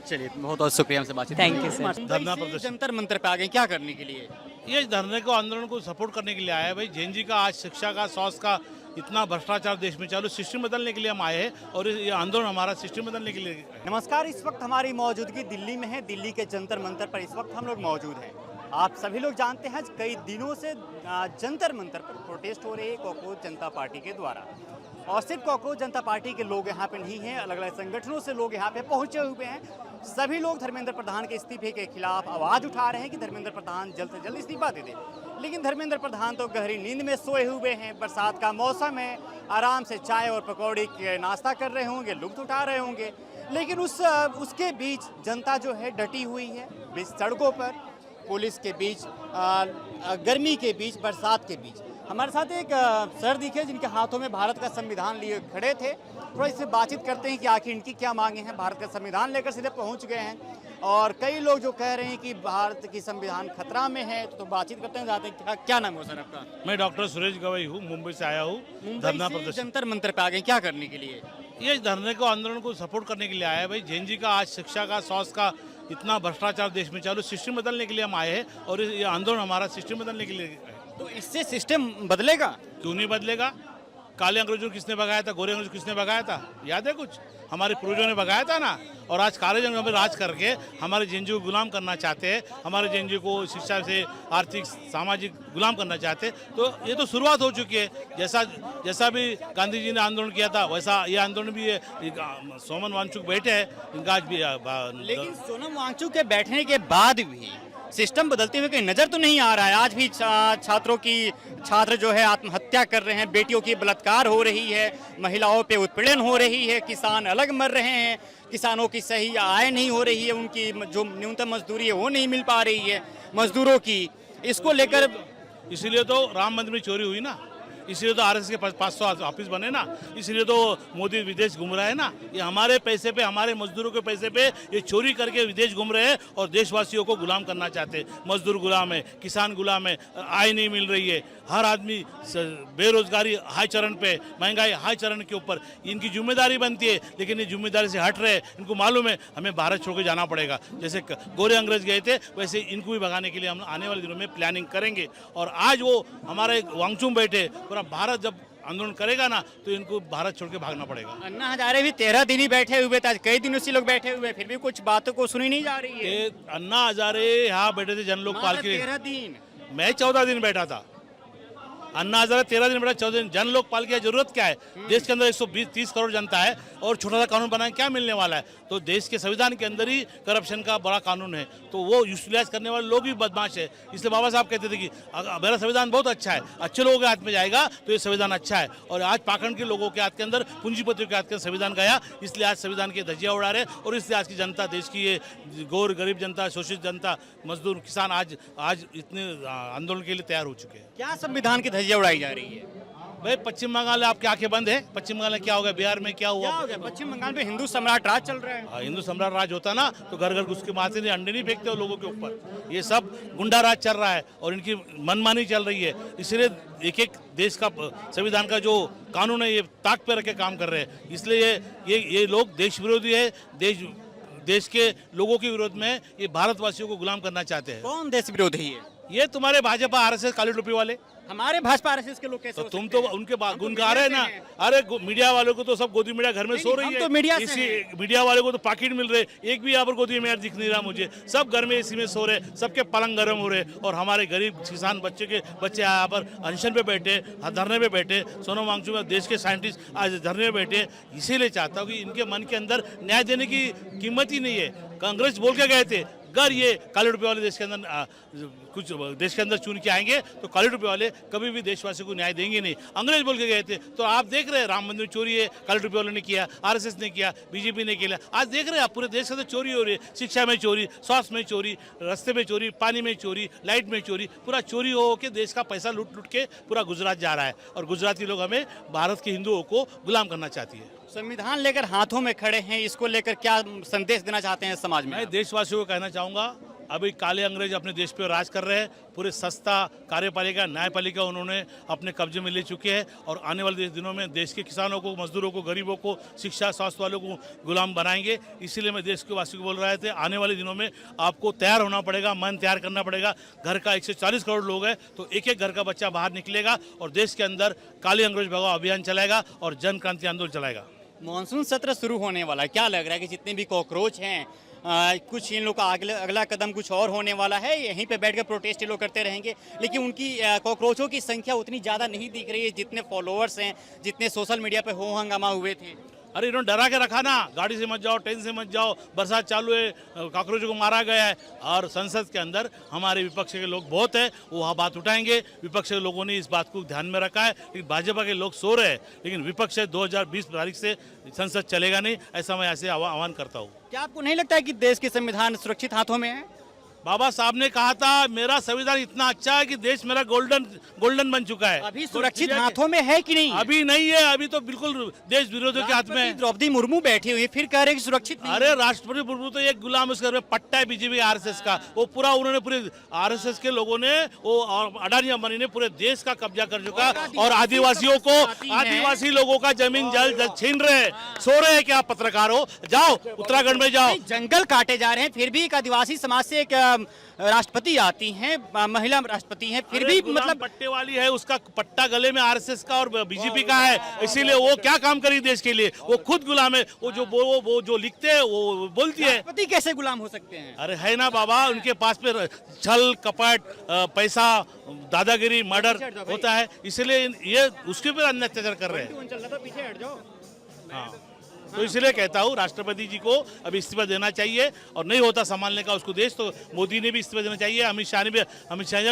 चलिए, बहुत बहुत शुक्रिया हमसे बातचीत। Thank you sir. धरना प्रदर्शन जंतर मंतर पे आ गए, क्या करने के लिए? ये धरने को, आंदोलन को सपोर्ट करने के लिए आया है भाई। जैन जी का आज शिक्षा का, स्वास्थ्य का इतना भ्रष्टाचार देश में चालू, सिस्टम बदलने के लिए हम आए हैं, और ये आंदोलन हमारा सिस्टम बदलने के लिए। नमस्कार, इस वक्त हमारी मौजूदगी दिल्ली में है। दिल्ली के जंतर मंतर पर इस वक्त हम लोग मौजूद हैं। आप सभी लोग जानते हैं कई दिनों से जंतर मंतर पर प्रोटेस्ट हो रही है कॉकरोच जनता पार्टी के द्वारा। और सिर्फ कॉकरोच जनता पार्टी के लोग यहाँ पे नहीं हैं, अलग अलग संगठनों से लोग यहाँ पे पहुँचे हुए हैं। सभी लोग धर्मेंद्र प्रधान के इस्तीफे के खिलाफ आवाज़ उठा रहे हैं कि धर्मेंद्र प्रधान जल्द से जल्द इस्तीफा दे दें। लेकिन धर्मेंद्र प्रधान तो गहरी नींद में सोए हुए हैं। बरसात का मौसम है, आराम से चाय और पकौड़ी के नाश्ता कर रहे होंगे, लुत्फ उठा रहे होंगे। लेकिन उसके बीच जनता जो है डटी हुई है, बीच सड़कों पर, पुलिस के बीच, गर्मी के बीच, बरसात के बीच। हमारे साथ एक सर दिखे जिनके हाथों में भारत का संविधान लिए खड़े थे। थोड़ा इससे बातचीत करते हैं कि आखिर इनकी क्या मांगे हैं। भारत का संविधान लेकर सीधे पहुंच गए हैं, और कई लोग जो कह रहे हैं कि भारत की संविधान खतरा में है, तो बातचीत करते हैं, जाते हैं। क्या नाम है सर आपका? मैं डॉक्टर सुरेश गवई हूँ, मुंबई से आया हूँ। धरना प्रदर्शन जंतर मंतर पे आ गए, क्या करने के लिए? ये धरने को, आंदोलन को सपोर्ट करने के लिए आया है भाई। जैन जी का आज शिक्षा का, स्वास्थ्य का इतना भ्रष्टाचार देश में चालू, सिस्टम बदलने के लिए हम आए हैं और ये आंदोलन हमारा सिस्टम बदलने के लिए है। तो इससे सिस्टम बदलेगा? क्यों नहीं बदलेगा? काले अंग्रेजों को किसने भगाया था, गोरे अंग्रेजों को किसने भगाया था, याद है कुछ? हमारे पूर्वजों ने भगाया था ना। और आज काले अंग्रेजों में राज करके हमारे जेएनयू को गुलाम करना चाहते हैं, हमारे जेएनयू को शिक्षा से आर्थिक सामाजिक गुलाम करना चाहते हैं। तो ये तो शुरुआत हो चुकी है। जैसा भी गांधी जी ने आंदोलन किया था वैसा ये आंदोलन भी है। सोमन वांगचुक बैठे हैं, इनका आज भी लेकिन सोनम वांगचुक के बैठने के बाद भी सिस्टम बदलते हुए कहीं नजर तो नहीं आ रहा है। आज भी छात्र जो है आत्महत्या कर रहे हैं, बेटियों की बलात्कार हो रही है, महिलाओं पे उत्पीड़न हो रही है, किसान अलग मर रहे हैं, किसानों की सही आय नहीं हो रही है, उनकी जो न्यूनतम मजदूरी है वो नहीं मिल पा रही है मजदूरों की। इसको लेकर इसीलिए तो राम मंदिर में चोरी हुई ना, इसलिए तो आरएसएस के 500 ऑफिस बने ना, इसलिए तो मोदी विदेश घूम रहा है ना। ये हमारे पैसे पे, हमारे मजदूरों के पैसे पे ये चोरी करके विदेश घूम रहे हैं और देशवासियों को गुलाम करना चाहते हैं। मजदूर गुलाम है, किसान गुलाम है, आय नहीं मिल रही है, हर आदमी बेरोजगारी हाई चरण पे, महंगाई हाई चरण के ऊपर। इनकी जिम्मेदारी बनती है लेकिन ये जिम्मेदारी से हट रहे हैं। इनको मालूम है हमें भारत छोड़ के जाना पड़ेगा। जैसे गोरे अंग्रेज गए थे वैसे इनको भी भगाने के लिए हम आने वाले दिनों में प्लानिंग करेंगे। और आज वो हमारे वांगचुक बैठे, पूरा भारत जब आंदोलन करेगा ना तो इनको भारत छोड़ के भागना पड़ेगा। अन्ना हजारे भी 13 दिन ही बैठे हुए थे, आज कई दिनों से लोग बैठे हुए, फिर भी कुछ बातों को सुनी नहीं जा रही है। अन्ना हजारे यहाँ बैठे थे जन लोकपाल के लिए। 13 दिन, मैं 14 दिन बैठा था। अन्ना हजारे 13 दिन बैठा, 14 दिन। जन लोकपाल की जरूरत क्या है? देश के अंदर 120-30 करोड़ जनता है और छोटा सा कानून बनाए क्या मिलने वाला है? तो देश के संविधान के अंदर ही करप्शन का बड़ा कानून है, तो वो यूटिलाइज करने वाले लोग भी बदमाश है। इसलिए बाबा साहब कहते थे कि मेरा संविधान बहुत अच्छा है, अच्छे लोगों के हाथ में जाएगा तो ये संविधान अच्छा है। और आज पाखंड के लोगों के हाथ के अंदर, पूंजीपतियों के हाथ के संविधान गया, इसलिए आज संविधान के धज्जियां उड़ा रहे और इसलिए आज की जनता, देश की ये गौर गरीब जनता, शोषित जनता, मजदूर, किसान आज इतने आंदोलन के लिए तैयार हो चुके हैं। क्या संविधान की धज्जियां उड़ाई जा रही है? भाई पश्चिम बंगाल में आपकी आंखें बंद है। पश्चिम बंगाल में क्या हो गया, बिहार में क्या हुआ? पश्चिम बंगाल में हिंदू सम्राट राज चल रहा है। हिंदू सम्राट राज होता ना तो घर घर घुस के माथे नहीं, अंडे नहीं फेंकते हो लोगों के ऊपर। ये सब गुंडा राज चल रहा है और इनकी मनमानी चल रही है। इसलिए एक एक देश का संविधान का जो कानून है ये ताक पे रख के काम कर रहे हैं। इसलिए ये लोग देश विरोधी है, देश के लोगों के विरोध में ये भारतवासियों को गुलाम करना चाहते हैं। कौन देश विरोधी है? ये तुम्हारे भाजपा आरएसएस काली टोपी वाले। हमारे भाजपा आरएसएस के लोग कैसे तो तुम तो उनके गुण गा रहे हैं ना। अरे मीडिया वालों को तो सब गोदी मीडिया घर में सो रही है। तो मीडिया मीडिया वालों को तो पाकिट मिल रहे, एक भी यहाँ पर गोदी मीडिया दिख नहीं रहा मुझे। सब घर में इसी में सो रहे, सबके पलंग गर्म हो रहे और हमारे गरीब किसान बच्चे यहाँ पर अनशन पे बैठे, धरने पे बैठे। सोनम वांगचुक देश के साइंटिस्ट आज धरने पे बैठे। इसीलिए चाहता हूँ कि इनके मन के अंदर न्याय देने की कीमत ही नहीं है। कांग्रेस बोल के गए थे अगर ये काले रुपये वाले देश के अंदर कुछ देश के अंदर चुन के आएंगे तो काले रुपये वाले कभी भी देशवासियों को न्याय देंगे नहीं। अंग्रेज बोल के गए थे तो आप देख रहे हैं राम मंदिर चोरी है, काले रुपये वालों ने किया, आरएसएस ने किया, बीजेपी ने किया। आज देख रहे हैं आप पूरे देश के अंदर चोरी हो रही है। शिक्षा में चोरी, स्वास्थ्य में चोरी, रास्ते में चोरी, पानी में चोरी, लाइट में चोरी, पूरा चोरी हो के देश का पैसा लूट लूट के पूरा गुजरात जा रहा है। और गुजराती लोग हमें भारत के हिंदुओं को गुलाम करना चाहती है। संविधान लेकर हाथों में खड़े हैं, इसको लेकर क्या संदेश देना चाहते हैं समाज में? मैं देशवासियों को कहना चाहूँगा, अभी काले अंग्रेज अपने देश पे राज कर रहे हैं। पूरे सस्ता कार्यपालिका, न्यायपालिका उन्होंने अपने कब्जे में ले चुके हैं और आने वाले दिनों में देश के किसानों को, मजदूरों को, गरीबों को, शिक्षा स्वास्थ्य वालों को गुलाम बनाएंगे। इसीलिए मैं देश के वासियों को बोल रहे थे, आने वाले दिनों में आपको तैयार होना पड़ेगा, मन तैयार करना पड़ेगा। घर का 140 करोड़ लोग हैं तो एक एक घर का बच्चा बाहर निकलेगा और देश के अंदर काले अंग्रेज भगाओ अभियान चलाएगा और जन क्रांति आंदोलन चलाएगा। मानसून सत्र शुरू होने वाला है, क्या लग रहा है कि जितने भी कॉकरोच हैं कुछ इन लोग का अगला कदम कुछ और होने वाला है? यहीं पे बैठकर प्रोटेस्ट ये लोग करते रहेंगे, लेकिन उनकी कॉकरोचों की संख्या उतनी ज़्यादा नहीं दिख रही है जितने फॉलोअर्स हैं, जितने सोशल मीडिया पे हो हंगामा हुए थे। अरे इन्होंने डरा के रखा ना, गाड़ी से मत जाओ, ट्रेन से मत जाओ, बरसात चालू है, कॉकरोचों को मारा गया है। और संसद के अंदर हमारे विपक्ष के लोग बहुत है, वो वहाँ बात उठाएंगे। विपक्ष के लोगों ने इस बात को ध्यान में रखा है, लेकिन भाजपा के लोग सो रहे हैं। लेकिन विपक्ष से 2020 तारीख से संसद चलेगा नहीं, ऐसा मैं ऐसे आह्वान करता हूँ। क्या आपको नहीं लगता है कि देश के संविधान सुरक्षित हाथों में है? बाबा साहब ने कहा था मेरा संविधान इतना अच्छा है कि देश मेरा गोल्डन बन चुका है। अभी सुरक्षित हाथों में है कि नहीं? अभी नहीं है, अभी तो बिल्कुल देश विरोधियों के हाथ में है। द्रौपदी मुर्मू बैठी हुई फिर कह रहे हैं कि सुरक्षित नहीं। अरे राष्ट्रपति मुर्मू तो एक गुलाम उसके घर में पट्टा है बीजेपी आरएसएस का। वो पूरा उन्होंने पूरे आरएसएस के लोगों ने वो अडानी अंबानी ने पूरे देश का कब्जा कर चुका और आदिवासियों को आदिवासी लोगों का जमीन जल छीन रहे हैं। सो रहे हैं कि आप पत्रकार हो, जाओ उत्तराखंड में जाओ। जंगल काटे जा रहे हैं फिर भी एक आदिवासी समाज से एक राष्ट्रपति आती हैं, महिला राष्ट्रपति हैं, फिर भी मतलब पट्टे वाली है, उसका पट्टा गले में आरएसएस का और बीजेपी का है, इसीलिए वो क्या काम करी देश के लिए। वो खुद गुलाम है। वो जो लिखते हैं वो बोलती है। राष्ट्रपति कैसे गुलाम हो सकते हैं? अरे है ना बाबा, उनके पास में छल कपट पैसा दादागिरी मर्डर होता है, इसलिए ये उसके ऊपर अत्याचार कर रहे हैं। हाँ, तो इसलिए कहता हूँ राष्ट्रपति जी को अब इस्तीफा देना चाहिए और नहीं होता संभालने का उसको देश, तो मोदी ने भी इस्तीफा देना चाहिए, अमित शाह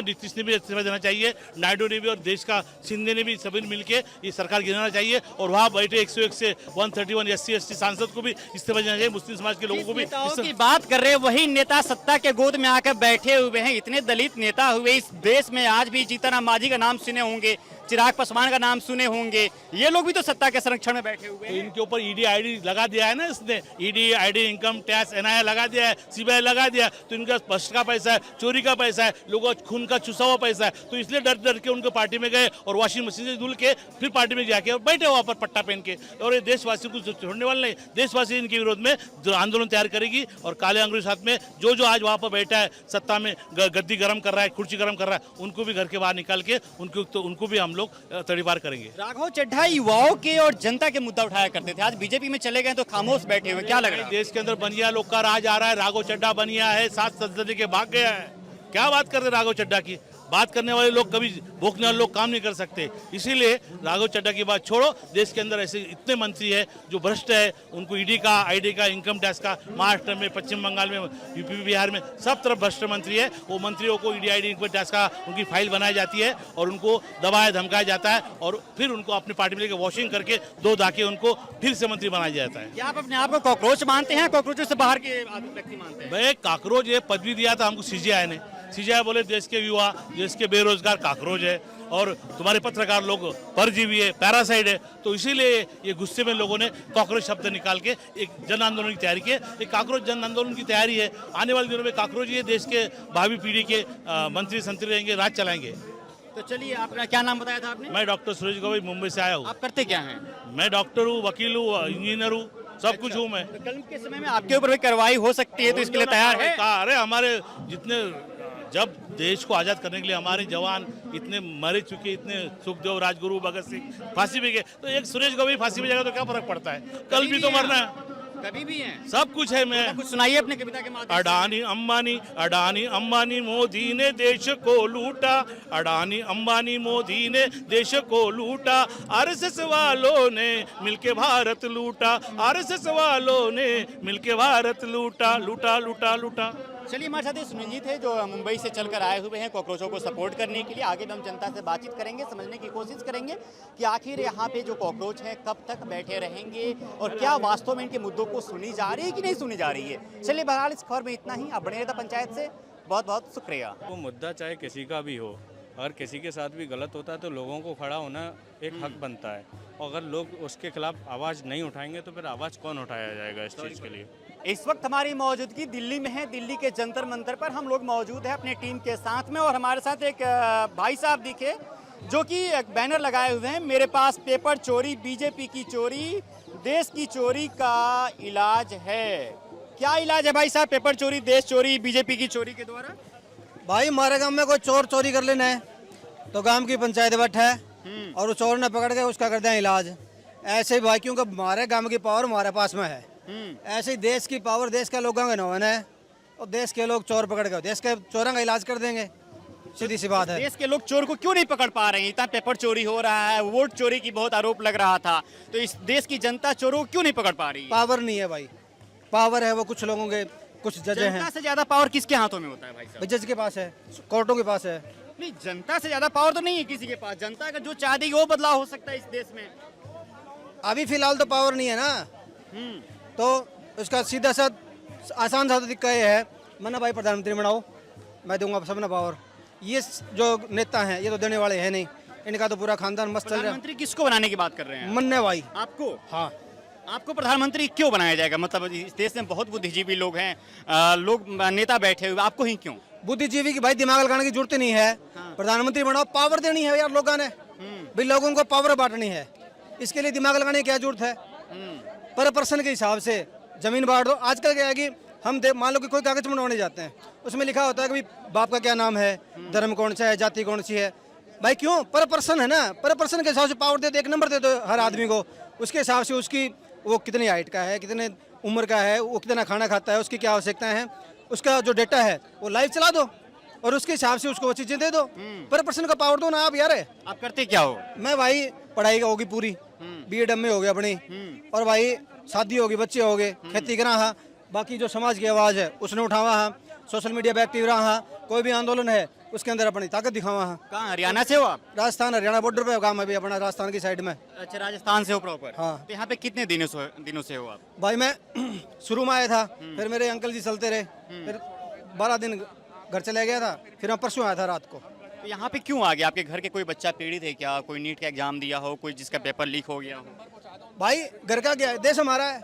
नीतीश ने भी इस्तीफा देना चाहिए, नायडू ने भी और देश का शिंदे ने भी सभी मिलके ये सरकार गिराना चाहिए। और वहाँ बैठे 101 से 131 SC सांसद को भी इस्तीफा देना चाहिए, मुस्लिम समाज के लोगों को भी। की बात कर रहे हैं वही नेता सत्ता के गोद में आकर बैठे हुए हैं। इतने दलित नेता हुए इस देश में, आज भी जीतन राम मांझी का नाम सुने होंगे, चिराग पासवान का नाम सुने होंगे, ये लोग भी तो सत्ता के संरक्षण में बैठे हुए हैं। तो इनके ऊपर ईडी आईडी लगा दिया है ना, इसने ED ID income tax NIA लगा दिया है, CBI लगा दिया, तो इनका भ्रष्ट का पैसा है, चोरी का पैसा है, लोगों का खून का चुसा हुआ पैसा है, तो इसलिए डर के उनको पार्टी में गए और वॉशिंग मशीन से धुल के फिर पार्टी में जाके और बैठे वहाँ पर पट्टा पहन के। और ये देशवासियों को छोड़ने वाले नहीं, देशवासी इनके विरोध में जो आंदोलन तैयार करेगी और काले अंग्रेज साथ में जो आज वहाँ पर बैठा है सत्ता में गद्दी गर्म कर रहा है, कुर्सी गर्म कर रहा है, उनको भी घर के बाहर निकाल के उनको भी हम लोग तड़ीपार करेंगे। राघव चड्ढा युवाओं के और जनता के मुद्दा उठाया करते थे, आज बीजेपी में चले गए तो खामोश बैठे हुए, क्या लग रहा है? देश के अंदर बनिया लोग का राज आ रहा है। राघव चड्ढा बनिया है, 7 संसदीय के भाग गया है। क्या बात कर रहे राघव चड्ढा की? बात करने वाले लोग कभी भोंकने वाले लोग काम नहीं कर सकते, इसीलिए राघव चड्ढा की बात छोड़ो। देश के अंदर ऐसे इतने मंत्री है जो भ्रष्ट है, उनको ईडी का आईडी का इनकम टैक्स का, महाराष्ट्र में, पश्चिम बंगाल में, यूपी बिहार में सब तरफ भ्रष्ट मंत्री है। वो मंत्रियों को ईडी आईडी इनकम टैक्स का उनकी फाइल बनाई जाती है और उनको दबाया धमकाया जाता है और फिर उनको अपनी पार्टी में लेकर वॉशिंग करके धो धाके उनको फिर से मंत्री बनाया जाता है। क्या आप अपने आप को कॉकरोच मानते हैं, कॉकरोचों से बाहर के व्यक्ति मानते हैं? भाई कॉकरोच ये पदवी दिया था हमको CGI ने। CGI बोले देश के युवा, देश के बेरोजगार कॉकरोच है और तुम्हारे पत्रकार लोग परजीवी है, पैरासाइड है, तो इसीलिए ये गुस्से में लोगों ने कॉकरोच शब्द निकाल के एक जन आंदोलन की तैयारी की। एक कॉकरोच जन आंदोलन की तैयारी है। आने वाले दिनों में कॉकरोच ये देश के भावी पीढ़ी के मंत्री संतरी रहेंगे, राज चलाएंगे। तो चलिए, आपका क्या नाम बताया था आपने? मैं डॉक्टर सुरेश गवई मुंबई से आया हूँ। आप करते क्या हैं? मैं डॉक्टर हूँ, वकील हूँ, इंजीनियर हूँ, सब कुछ हूँ मैं। तो कल के समय में आपके ऊपर भी कार्रवाई हो सकती है, तो इसके लिए तैयार है? अरे हमारे जितने जब देश को आज़ाद करने के लिए हमारे जवान इतने मर चुके, इतने सुखदेव राजगुरु भगत सिंह फांसी पे गए, तो एक सुरेश गवई फांसी पे जाएगा तो क्या फर्क पड़ता है? कल भी तो मरना है, कभी भी है, सब कुछ है। मैं कुछ सुनाइए अपने कविता के माध्यम से। अडानी अंबानी मोदी ने देश को लूटा, अडानी अंबानी मोदी ने देश को लूटा, RSS वालों ने मिलके भारत लूटा, RSS वालों ने मिलके भारत लूटा, लूटा लूटा लूटा। चलिए, हमारे साथ सुनील थे जो मुंबई से चलकर आए हुए हैं कॉकरोचों को सपोर्ट करने के लिए। आगे हम जनता से बातचीत करेंगे, समझने की कोशिश करेंगे कि आखिर यहाँ पे जो कॉकरोच हैं कब तक बैठे रहेंगे और क्या वास्तव में इनके मुद्दों को सुनी जा रही है कि नहीं सुनी जा रही है। चलिए, बहरहाल इस खबर में इतना ही। आप बने रहे पंचायत से, बहुत बहुत शुक्रिया। वो मुद्दा चाहे किसी का भी हो, अगर किसी के साथ भी गलत होता है तो लोगों को खड़ा होना एक हक बनता है, और अगर लोग उसके खिलाफ आवाज़ नहीं उठाएंगे तो फिर आवाज़ कौन उठाया जाएगा इस चीज़ के लिए। इस वक्त हमारी मौजूदगी दिल्ली में है, दिल्ली के जंतर मंतर पर हम लोग मौजूद हैं अपने टीम के साथ में, और हमारे साथ एक भाई साहब दिखे जो कि एक बैनर लगाए हुए हैं, मेरे पास पेपर चोरी, बीजेपी की चोरी, देश की चोरी का इलाज है। क्या इलाज है भाई साहब? पेपर चोरी, देश चोरी, बीजेपी की चोरी के द्वारा? भाई हमारे गांव में कोई चोर चोरी कर लेना है तो गांव की पंचायत बैठा है और वो चोर ने पकड़ के उसका करते हैं इलाज। ऐसे ही भाई, क्योंकि हमारे गांव की पावर हमारे पास में है, ऐसे ही देश की पावर देश के लोगों के नौन है, और देश के लोग चोर पकड़ के देश के चोरों का इलाज कर देंगे, सीधी सी बात है। देश के लोग चोर को क्यों नहीं पकड़ पा रहे हैं? इतना पेपर चोरी हो रहा है, वोट चोरी की बहुत आरोप लग रहा था, तो इस देश की जनता चोरों को क्यों नहीं पकड़ पा रही है? पावर नहीं है भाई, पावर है वो कुछ लोगों के, कुछ जज हैं। जनता से ज्यादा पावर किसके हाथों में होता है भाई साहब? जज के पास है, कोर्टों के पास है। नहीं, जनता से ज्यादा पावर तो नहीं है किसी के पास। जनता का जो चाह देगी वो बदलाव हो सकता है इस देश में। अभी फिलहाल तो पावर नहीं है ना, तो उसका सीधा सा आसान सा तरीका ये है, मना भाई प्रधानमंत्री बनाओ, मैं दूंगा सबना पावर। ये जो नेता हैं ये तो देने वाले हैं नहीं, इनका तो पूरा खानदान मस्त चल रहा है। प्रधानमंत्री किसको बनाने की बात कर रहे हैं? मन्ने भाई आपको? हाँ। आपको प्रधानमंत्री क्यों बनाया जाएगा? मतलब इस देश में बहुत बुद्धिजीवी लोग हैं, लोग नेता बैठे हुए, आपको ही क्यों? बुद्धिजीवी की भाई दिमाग लगाने की जरूरत नहीं है। प्रधानमंत्री बनाओ, पावर देनी है यार लोगों ने, भाई लोगों को पावर बांटनी है, इसके लिए दिमाग लगाने की क्या जरूरत है? पर पर्सन के हिसाब से जमीन बांट दो। आजकल क्या है कि हम मान लो कि कोई कागज बनवाने जाते हैं, उसमें लिखा होता है कि भाई बाप का क्या नाम है, धर्म कौन सा है, जाति कौन सी है। भाई क्यों? पर पर्सन है ना, पर पर्सन के हिसाब से पावर दे दो, एक नंबर दे दो हर आदमी को, उसके हिसाब से उसकी वो कितनी हाइट का है, कितने उम्र का है, वो कितना खाना खाता है, उसकी क्या आवश्यकताएं हैं, उसका जो डेटा है वो लाइव चला दो और उसके हिसाब से उसको वो चीजें दे दो। पर पर्सन का पावर दो ना आप यार। आप करते क्या हो? मैं भाई पढ़ाई होगी पूरी, BEd में हो गया अपनी, और भाई शादी होगी, बच्चे हो गए, खेती करा हाँ, बाकी जो समाज की आवाज़ है उसने उठावा हाँ, सोशल मीडिया पे एक्टिव रहा हाँ, कोई भी आंदोलन है उसके अंदर अपनी ताकत दिखावा हाँ। कहाँ, हरियाणा से हो आप? राजस्थान हरियाणा बॉर्डर पे काम है अभी अपना, राजस्थान की साइड में। अच्छा, राजस्थान से हो प्रॉपर? हाँ। तो यहाँ पे कितने दिनों से हो आप? भाई मैं शुरू में आया था, फिर मेरे अंकल जी चलते रहे, फिर 12 दिन घर चले गया था, फिर मैं परसों आया था रात को। तो यहाँ पे क्यों आ गया? आपके घर के कोई बच्चा पीड़ित है क्या? कोई नीट का एग्जाम दिया हो, कोई जिसका पेपर लीक हो गया हो? भाई घर का क्या है, देश हमारा है,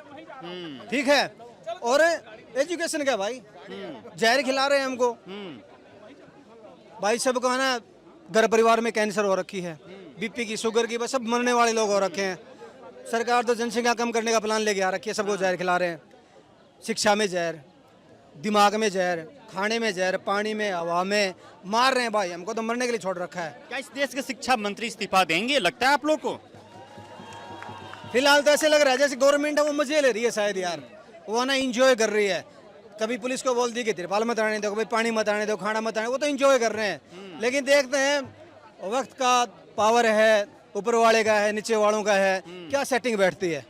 ठीक है, और एजुकेशन क्या भाई, जहर खिला रहे हैं हमको भाई। सबको है ना घर परिवार में कैंसर हो रखी है, BP की, शुगर की, बस सब मरने वाले लोग हो रखे हैं। सरकार तो जनसंख्या कम करने का प्लान लेके आ रखी है, सबको जहर खिला रहे हैं। शिक्षा में जहर, दिमाग में जहर, खाने में जहर, पानी में, हवा में मार रहे हैं भाई, हमको तो मरने के लिए छोड़ रखा है। क्या इस देश के शिक्षा मंत्री इस्तीफा देंगे, लगता है आप लोग को? फिलहाल तो ऐसे लग रहा है जैसे गवर्नमेंट है वो मजे ले रही है शायद यार, वो ना इंजॉय कर रही है। कभी पुलिस को बोल दी कि तिरपाल मत आने दो, कभी पानी मत आने दो, खाना मत आने, वो तो इंजॉय कर रहे हैं। लेकिन देखते हैं वक्त का पावर है, ऊपर वाले का है, नीचे वालों का है, क्या सेटिंग बैठती है।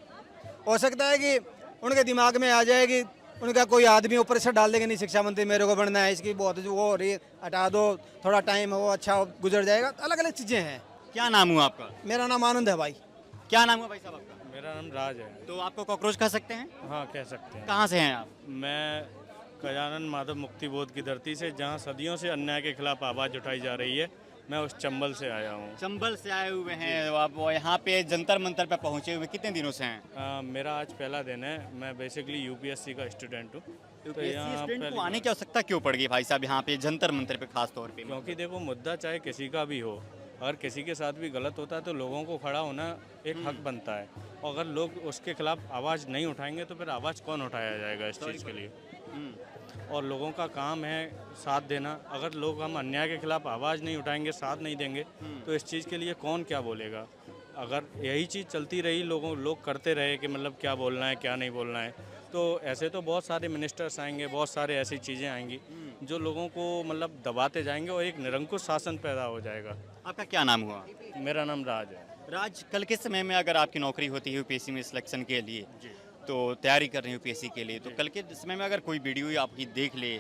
हो सकता है कि उनके दिमाग में आ जाए कि उनका कोई आदमी ऊपर से डाल देंगे, नहीं शिक्षा मंत्री मेरे को बनना है, इसकी बहुत वो हो रही है, हटा दो, थोड़ा टाइम है वो अच्छा गुजर जाएगा। अलग अलग चीज़ें हैं। क्या नाम हुआ आपका? मेरा नाम आनंद है भाई। क्या नाम हुआ भाई साहब आपका? मेरा नाम राज है। तो आपको कॉकरोच कह सकते हैं? हाँ, कह सकते हैं। कहाँ से हैं आप? मैं गजानन माधव मुक्ति बोध की धरती से, जहाँ सदियों से अन्याय के खिलाफ आवाज़ उठाई जा रही है, मैं उस चंबल से आया हूँ। चंबल से आए हुए हैं आप, यहाँ पे जंतर मंतर पे पहुँचे हुए कितने दिनों से हैं? मेरा आज पहला दिन है। मैं बेसिकली UPSC का स्टूडेंट हूँ। तो यहाँ स्टूडेंट को आने की आवश्यकता क्यों पड़ गई भाई साहब यहाँ पे जंतर मंतर पे, खास तौर पे? क्योंकि देखो, मुद्दा चाहे किसी का भी हो, अगर किसी के साथ भी गलत होता है तो लोगों को खड़ा होना एक हक बनता है, और अगर लोग उसके खिलाफ आवाज़ नहीं उठाएंगे तो फिर आवाज़ कौन उठाया जाएगा इस चीज़ के लिए? और लोगों का काम है साथ देना। अगर लोग हम अन्याय के खिलाफ आवाज़ नहीं उठाएंगे, साथ नहीं देंगे, तो इस चीज़ के लिए कौन क्या बोलेगा? अगर यही चीज़ चलती रही, लोग करते रहे कि मतलब क्या बोलना है क्या नहीं बोलना है, तो ऐसे तो बहुत सारे मिनिस्टर्स आएंगे, बहुत सारे ऐसी चीज़ें आएंगी जो लोगों को मतलब दबाते जाएंगे और एक निरंकुश शासन पैदा हो जाएगा। आपका क्या नाम हुआ? मेरा नाम राज है। राज, कल के समय में अगर आपकी नौकरी होती है UPSC में सिलेक्शन के लिए, तो तैयारी कर रहे हैं UPSC के लिए, तो कल के समय में अगर कोई वीडियो आपकी देख ले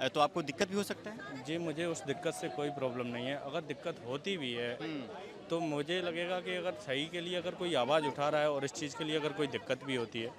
तो आपको दिक्कत भी हो सकता है? जी, मुझे उस दिक्कत से कोई प्रॉब्लम नहीं है। अगर दिक्कत होती भी है तो मुझे लगेगा कि अगर सही के लिए अगर कोई आवाज़ उठा रहा है और इस चीज़ के लिए अगर कोई दिक्कत भी होती है,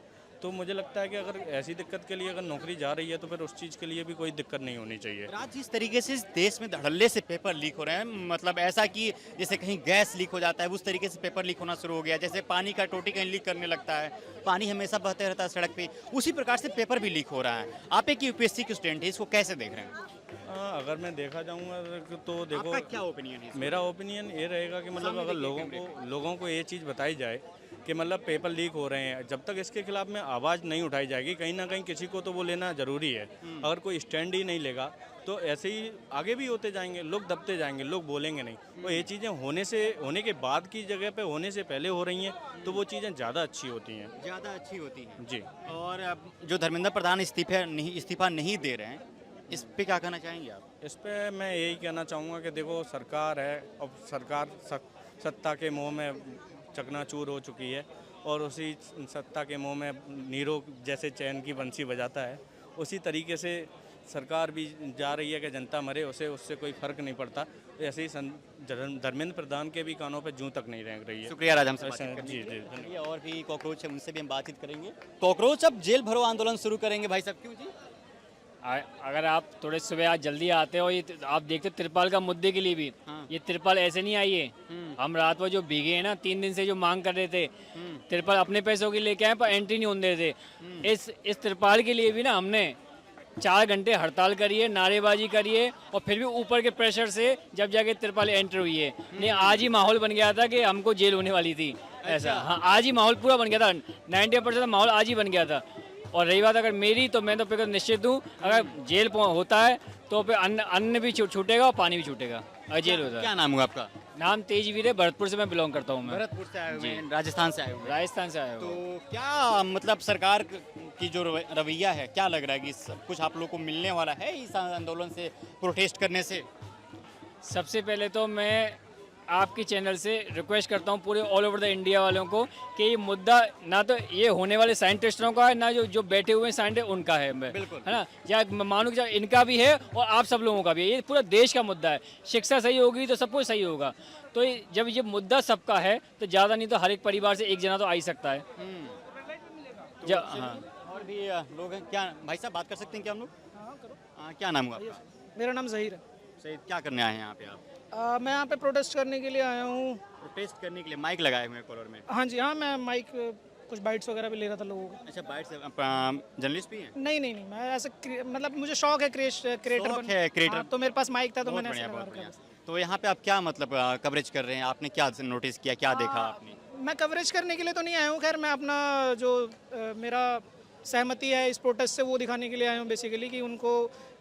तो मुझे लगता है कि अगर ऐसी दिक्कत के लिए अगर नौकरी जा रही है तो फिर उस चीज़ के लिए भी कोई दिक्कत नहीं होनी चाहिए। राज, जिस तरीके से इस देश में धड़ल्ले से पेपर लीक हो रहे हैं, मतलब ऐसा कि जैसे कहीं गैस लीक हो जाता है उस तरीके से पेपर लीक होना शुरू हो गया, जैसे पानी का टोटी कहीं लीक करने लगता है, पानी हमेशा बहते रहता है सड़क पे, उसी प्रकार से पेपर भी लीक हो रहा है। आप एक UPSC के स्टूडेंट है, इसको कैसे देख रहे हैं? अगर मैं देखा जाऊँगा तो देखो, आपका क्या ओपिनियन है? मेरा ओपिनियन ये रहेगा कि मतलब अगर लोगों को ये चीज़ बताई जाए कि मतलब पेपर लीक हो रहे हैं, जब तक इसके खिलाफ में आवाज़ नहीं उठाई जाएगी, कहीं ना कहीं किसी को तो वो लेना ज़रूरी है। अगर कोई स्टैंड ही नहीं लेगा तो ऐसे ही आगे भी होते जाएंगे, लोग दबते जाएंगे, लोग बोलेंगे नहीं। तो ये चीज़ें होने के बाद की जगह पे होने से पहले हो रही हैं तो वो चीज़ें ज़्यादा अच्छी होती हैं। ज़्यादा अच्छी होती हैं जी। और अब जो धर्मेंद्र प्रधान इस्तीफा नहीं दे रहे हैं, इस पे क्या कहना चाहेंगे आप? इस पे मैं यही कहना चाहूँगा कि देखो, सरकार है और सरकार सत्ता के मोह में चकनाचूर हो चुकी है, और उसी सत्ता के मोह में नीरो जैसे चैन की बंसी बजाता है, उसी तरीके से सरकार भी जा रही है कि जनता मरे, उससे कोई फ़र्क नहीं पड़ता। ऐसे ही धर्मेंद्र प्रधान के भी कानों पे जूं तक नहीं रेंग रही है। शुक्रिया राज, हमसे बातचीत करने जी के लिए। जी। और भी कॉकरोच है, उनसे भी हम बातचीत करेंगे। कॉकरोच अब जेल भरो आंदोलन शुरू करेंगे भाई साहब, क्यों जी? अगर आप थोड़े सुबह आज जल्दी आते हो, ये आप देखते तिरपाल का मुद्दे के लिए भी ये तिरपाल ऐसे नहीं आई है। हम रात को जो भीगे हैं ना, 3 दिन से जो मांग कर रहे थे, तिरपाल अपने पैसों के लेके आए पर एंट्री नहीं होने दे थे। इस तिरपाल के लिए भी ना हमने 4 घंटे हड़ताल करी है, नारेबाजी करी है, और फिर भी ऊपर के प्रेशर से जब जाके तिरपाल एंटर हुई है। नहीं, आज ही माहौल बन गया था कि हमको जेल होने वाली थी ऐसा। हाँ, आज ही माहौल पूरा बन गया था, 90% माहौल आज ही बन गया था। और रही बात अगर मेरी, तो मैं तो फिर निश्चित हूँ अगर जेल होता है तो फिर अन्न भी छूटेगा और पानी भी छूटेगा अगर जेल होता है। क्या नाम हुआ आपका? नाम तेजवीर है, भरतपुर से मैं बिलोंग करता हूँ। मैं भरतपुर से आए हुए हैं, राजस्थान से आए हुए हैं। राजस्थान से आया हूँ। तो क्या मतलब सरकार की जो रवैया है, क्या लग रहा है कि कुछ आप लोग को मिलने वाला है इस आंदोलन से, प्रोटेस्ट करने से? सबसे पहले तो मैं आपकी चैनल से रिक्वेस्ट करता हूँ पूरे ऑल ओवर द इंडिया वालों को कि ये मुद्दा ना तो ये होने वाले साइंटिस्टों का है, ना जो बैठे हुए साइंटिस्ट उनका है, बिल्कुल, है ना। या मानो कि इनका भी है और आप सब लोगों का भी है। ये पूरा देश का मुद्दा है। शिक्षा सही होगी तो सब कुछ सही होगा। तो जब ये मुद्दा सबका है तो ज़्यादा नहीं तो हर एक परिवार से एक जना तो आ ही सकता है। हाँ, और भी लोग हैं क्या? भाई साहब बात कर सकते हैं क्या हम लोग? हाँ, क्या नाम हुआ आपका? मेरा नाम जहीर है। सही, क्या करने आए हैं यहाँ पे आप? मैं यहाँ पे प्रोटेस्ट करने के लिए आया हूँ। प्रोटेस्ट करने के लिए माइक लगाए हुए हैं कॉलर में? हाँ जी, हाँ, मैं माइक कुछ बाइट्स वगैरह भी ले रहा था लोगों का। अच्छा, बाइट से जर्नलिस्ट भी हैं? नहीं, मैं ऐसे मतलब मुझे शौक है क्रिएटर, तो मेरे पास माइक था तो मैंने ऐसे लगा रखा। तो यहाँ पे आप क्या मतलब कवरेज कर रहे हैं? आपने क्या नोटिस किया, क्या देखा आपने? मैं कवरेज करने के लिए तो नहीं आया हूँ, खैर मैं अपना जो मेरा सहमति है इस प्रोटेस्ट से वो दिखाने के लिए आया हूँ बेसिकली, कि उनको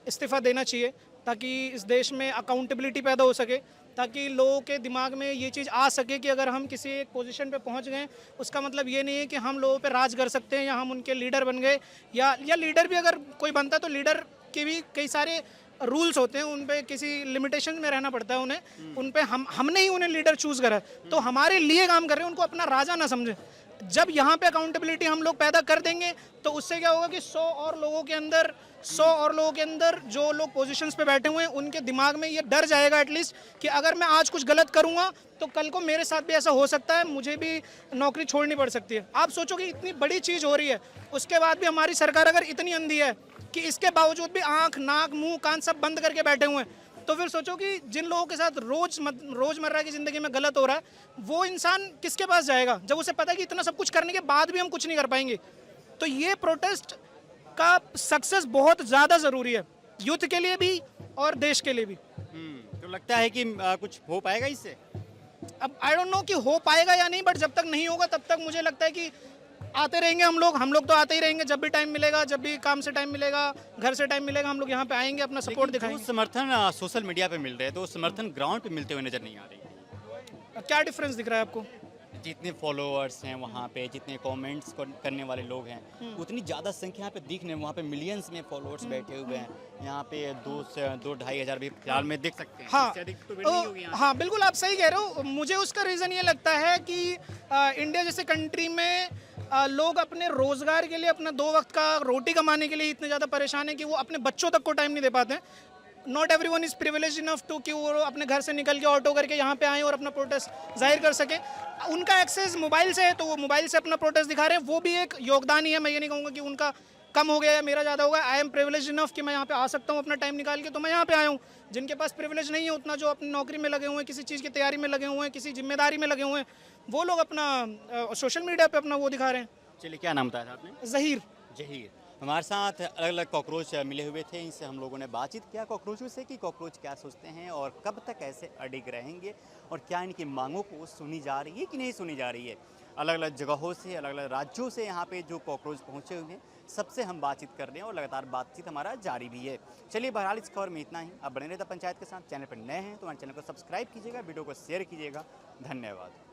इस्तीफ़ा देना चाहिए ताकि इस देश में अकाउंटेबिलिटी पैदा हो सके, ताकि लोगों के दिमाग में ये चीज़ आ सके कि अगर हम किसी एक पोजीशन पे पहुंच गए उसका मतलब ये नहीं है कि हम लोगों पे राज कर सकते हैं या हम उनके लीडर बन गए, या लीडर भी अगर कोई बनता है तो लीडर के भी कई सारे रूल्स होते हैं, उन पे किसी लिमिटेशन में रहना पड़ता है उन्हें, उन पे हमने ही उन्हें लीडर चूज़ करा है, तो हमारे लिए काम कर रहे हैं, उनको अपना राजा ना समझे। जब यहाँ पे अकाउंटेबिलिटी हम लोग पैदा कर देंगे तो उससे क्या होगा कि 100 और लोगों के अंदर जो लोग पोजीशंस पे बैठे हुए हैं उनके दिमाग में ये डर जाएगा एटलीस्ट कि अगर मैं आज कुछ गलत करूँगा तो कल को मेरे साथ भी ऐसा हो सकता है, मुझे भी नौकरी छोड़नी पड़ सकती है। आप सोचो कि इतनी बड़ी चीज़ हो रही है, उसके बाद भी हमारी सरकार अगर इतनी अंधी है कि इसके बावजूद भी आँख, नाक, मुँह, कान सब बंद करके बैठे हुए हैं, तो फिर सोचो कि जिन लोगों के साथ रोज़मर्रा की ज़िंदगी में गलत हो रहा है वो इंसान किसके पास जाएगा जब उसे पता है कि इतना सब कुछ करने के बाद भी हम कुछ नहीं कर पाएंगे। तो ये प्रोटेस्ट का सक्सेस बहुत ज़्यादा ज़रूरी है, यूथ के लिए भी और देश के लिए भी। तो लगता है कि कुछ हो पाएगा इससे? अब आई डोंट नो कि हो पाएगा या नहीं, बट जब तक नहीं होगा तब तक मुझे लगता है कि आते रहेंगे हम लोग तो आते ही रहेंगे। जब भी टाइम मिलेगा, जब भी काम से टाइम मिलेगा, घर से टाइम मिलेगा, हम लोग यहाँ पे आएंगे, अपना सपोर्ट दिखाएंगे। समर्थन सोशल मीडिया पे मिल रहे हैं तो समर्थन ग्राउंड पे मिलते हुए नजर नहीं आ रही। क्या डिफरेंस दिख रहा है आपको? जितने फॉलोअर्स हैं वहाँ पे, जितने कमेंट्स करने वाले लोग हैं, उतनी ज़्यादा संख्या यहाँ पे दिख नहीं, वहाँ पे मिलियंस में फॉलोअर्स बैठे हुए हैं। यहाँ पे 2-2.5 हज़ार भी फिलहाल में देख सकते हैं। हाँ, इससे अधिक तो नहीं होगी यहाँ। हाँ बिल्कुल आप सही कह रहे हो। मुझे उसका रीज़न ये लगता है कि इंडिया जैसे कंट्री में लोग अपने रोज़गार के लिए, अपना 2 वक्त का रोटी कमाने के लिए इतने ज़्यादा परेशान हैं कि वो अपने बच्चों तक को टाइम नहीं दे पाते हैं। Not everyone is privilege enough to कि वो अपने घर से निकल के ऑटो करके यहाँ पे आएँ और अपना प्रोटेस्ट जाहिर कर सकें। उनका एक्सेस मोबाइल से है तो वो मोबाइल से अपना प्रोटेस्ट दिखा रहे हैं, वो भी एक योगदान ही है। मैं ये नहीं कहूँगा कि उनका कम हो गया या मेरा ज़्यादा होगा। आई एम प्रिविलेज इनफ कि मैं यहाँ पे आ सकता हूँ अपना टाइम निकाल के, तो मैं यहाँ पे आया हूँ। जिनके पास प्रिविलेज नहीं है उतना, जो अपनी नौकरी में लगे हुए हैं, किसी चीज़ की तैयारी में लगे हुए हैं, किसी जिम्मेदारी में लगे हुए हैं, वो लोग अपना सोशल मीडिया पर अपना वो दिखा रहे हैं। चलिए, क्या नाम बताया था आपने? जहीर। हमारे साथ अलग अलग कॉकरोच मिले हुए थे, इनसे हम लोगों ने बातचीत किया कॉकरोचों से कि कॉकरोच क्या सोचते हैं और कब तक ऐसे अडिग रहेंगे और क्या इनकी मांगों को सुनी जा रही है कि नहीं सुनी जा रही है। अलग अलग जगहों से, अलग अलग राज्यों से यहाँ पे जो कॉकरोच पहुँचे हुए हैं, सबसे हम बातचीत कर रहे हैं और लगातार बातचीत हमारा जारी भी है। चलिए, बहरहाल इस खबर में इतना ही। अब बने रहता पंचायत के साथ। चैनल पर नए हैं तो हमारे चैनल को सब्सक्राइब कीजिएगा, वीडियो को शेयर कीजिएगा। धन्यवाद।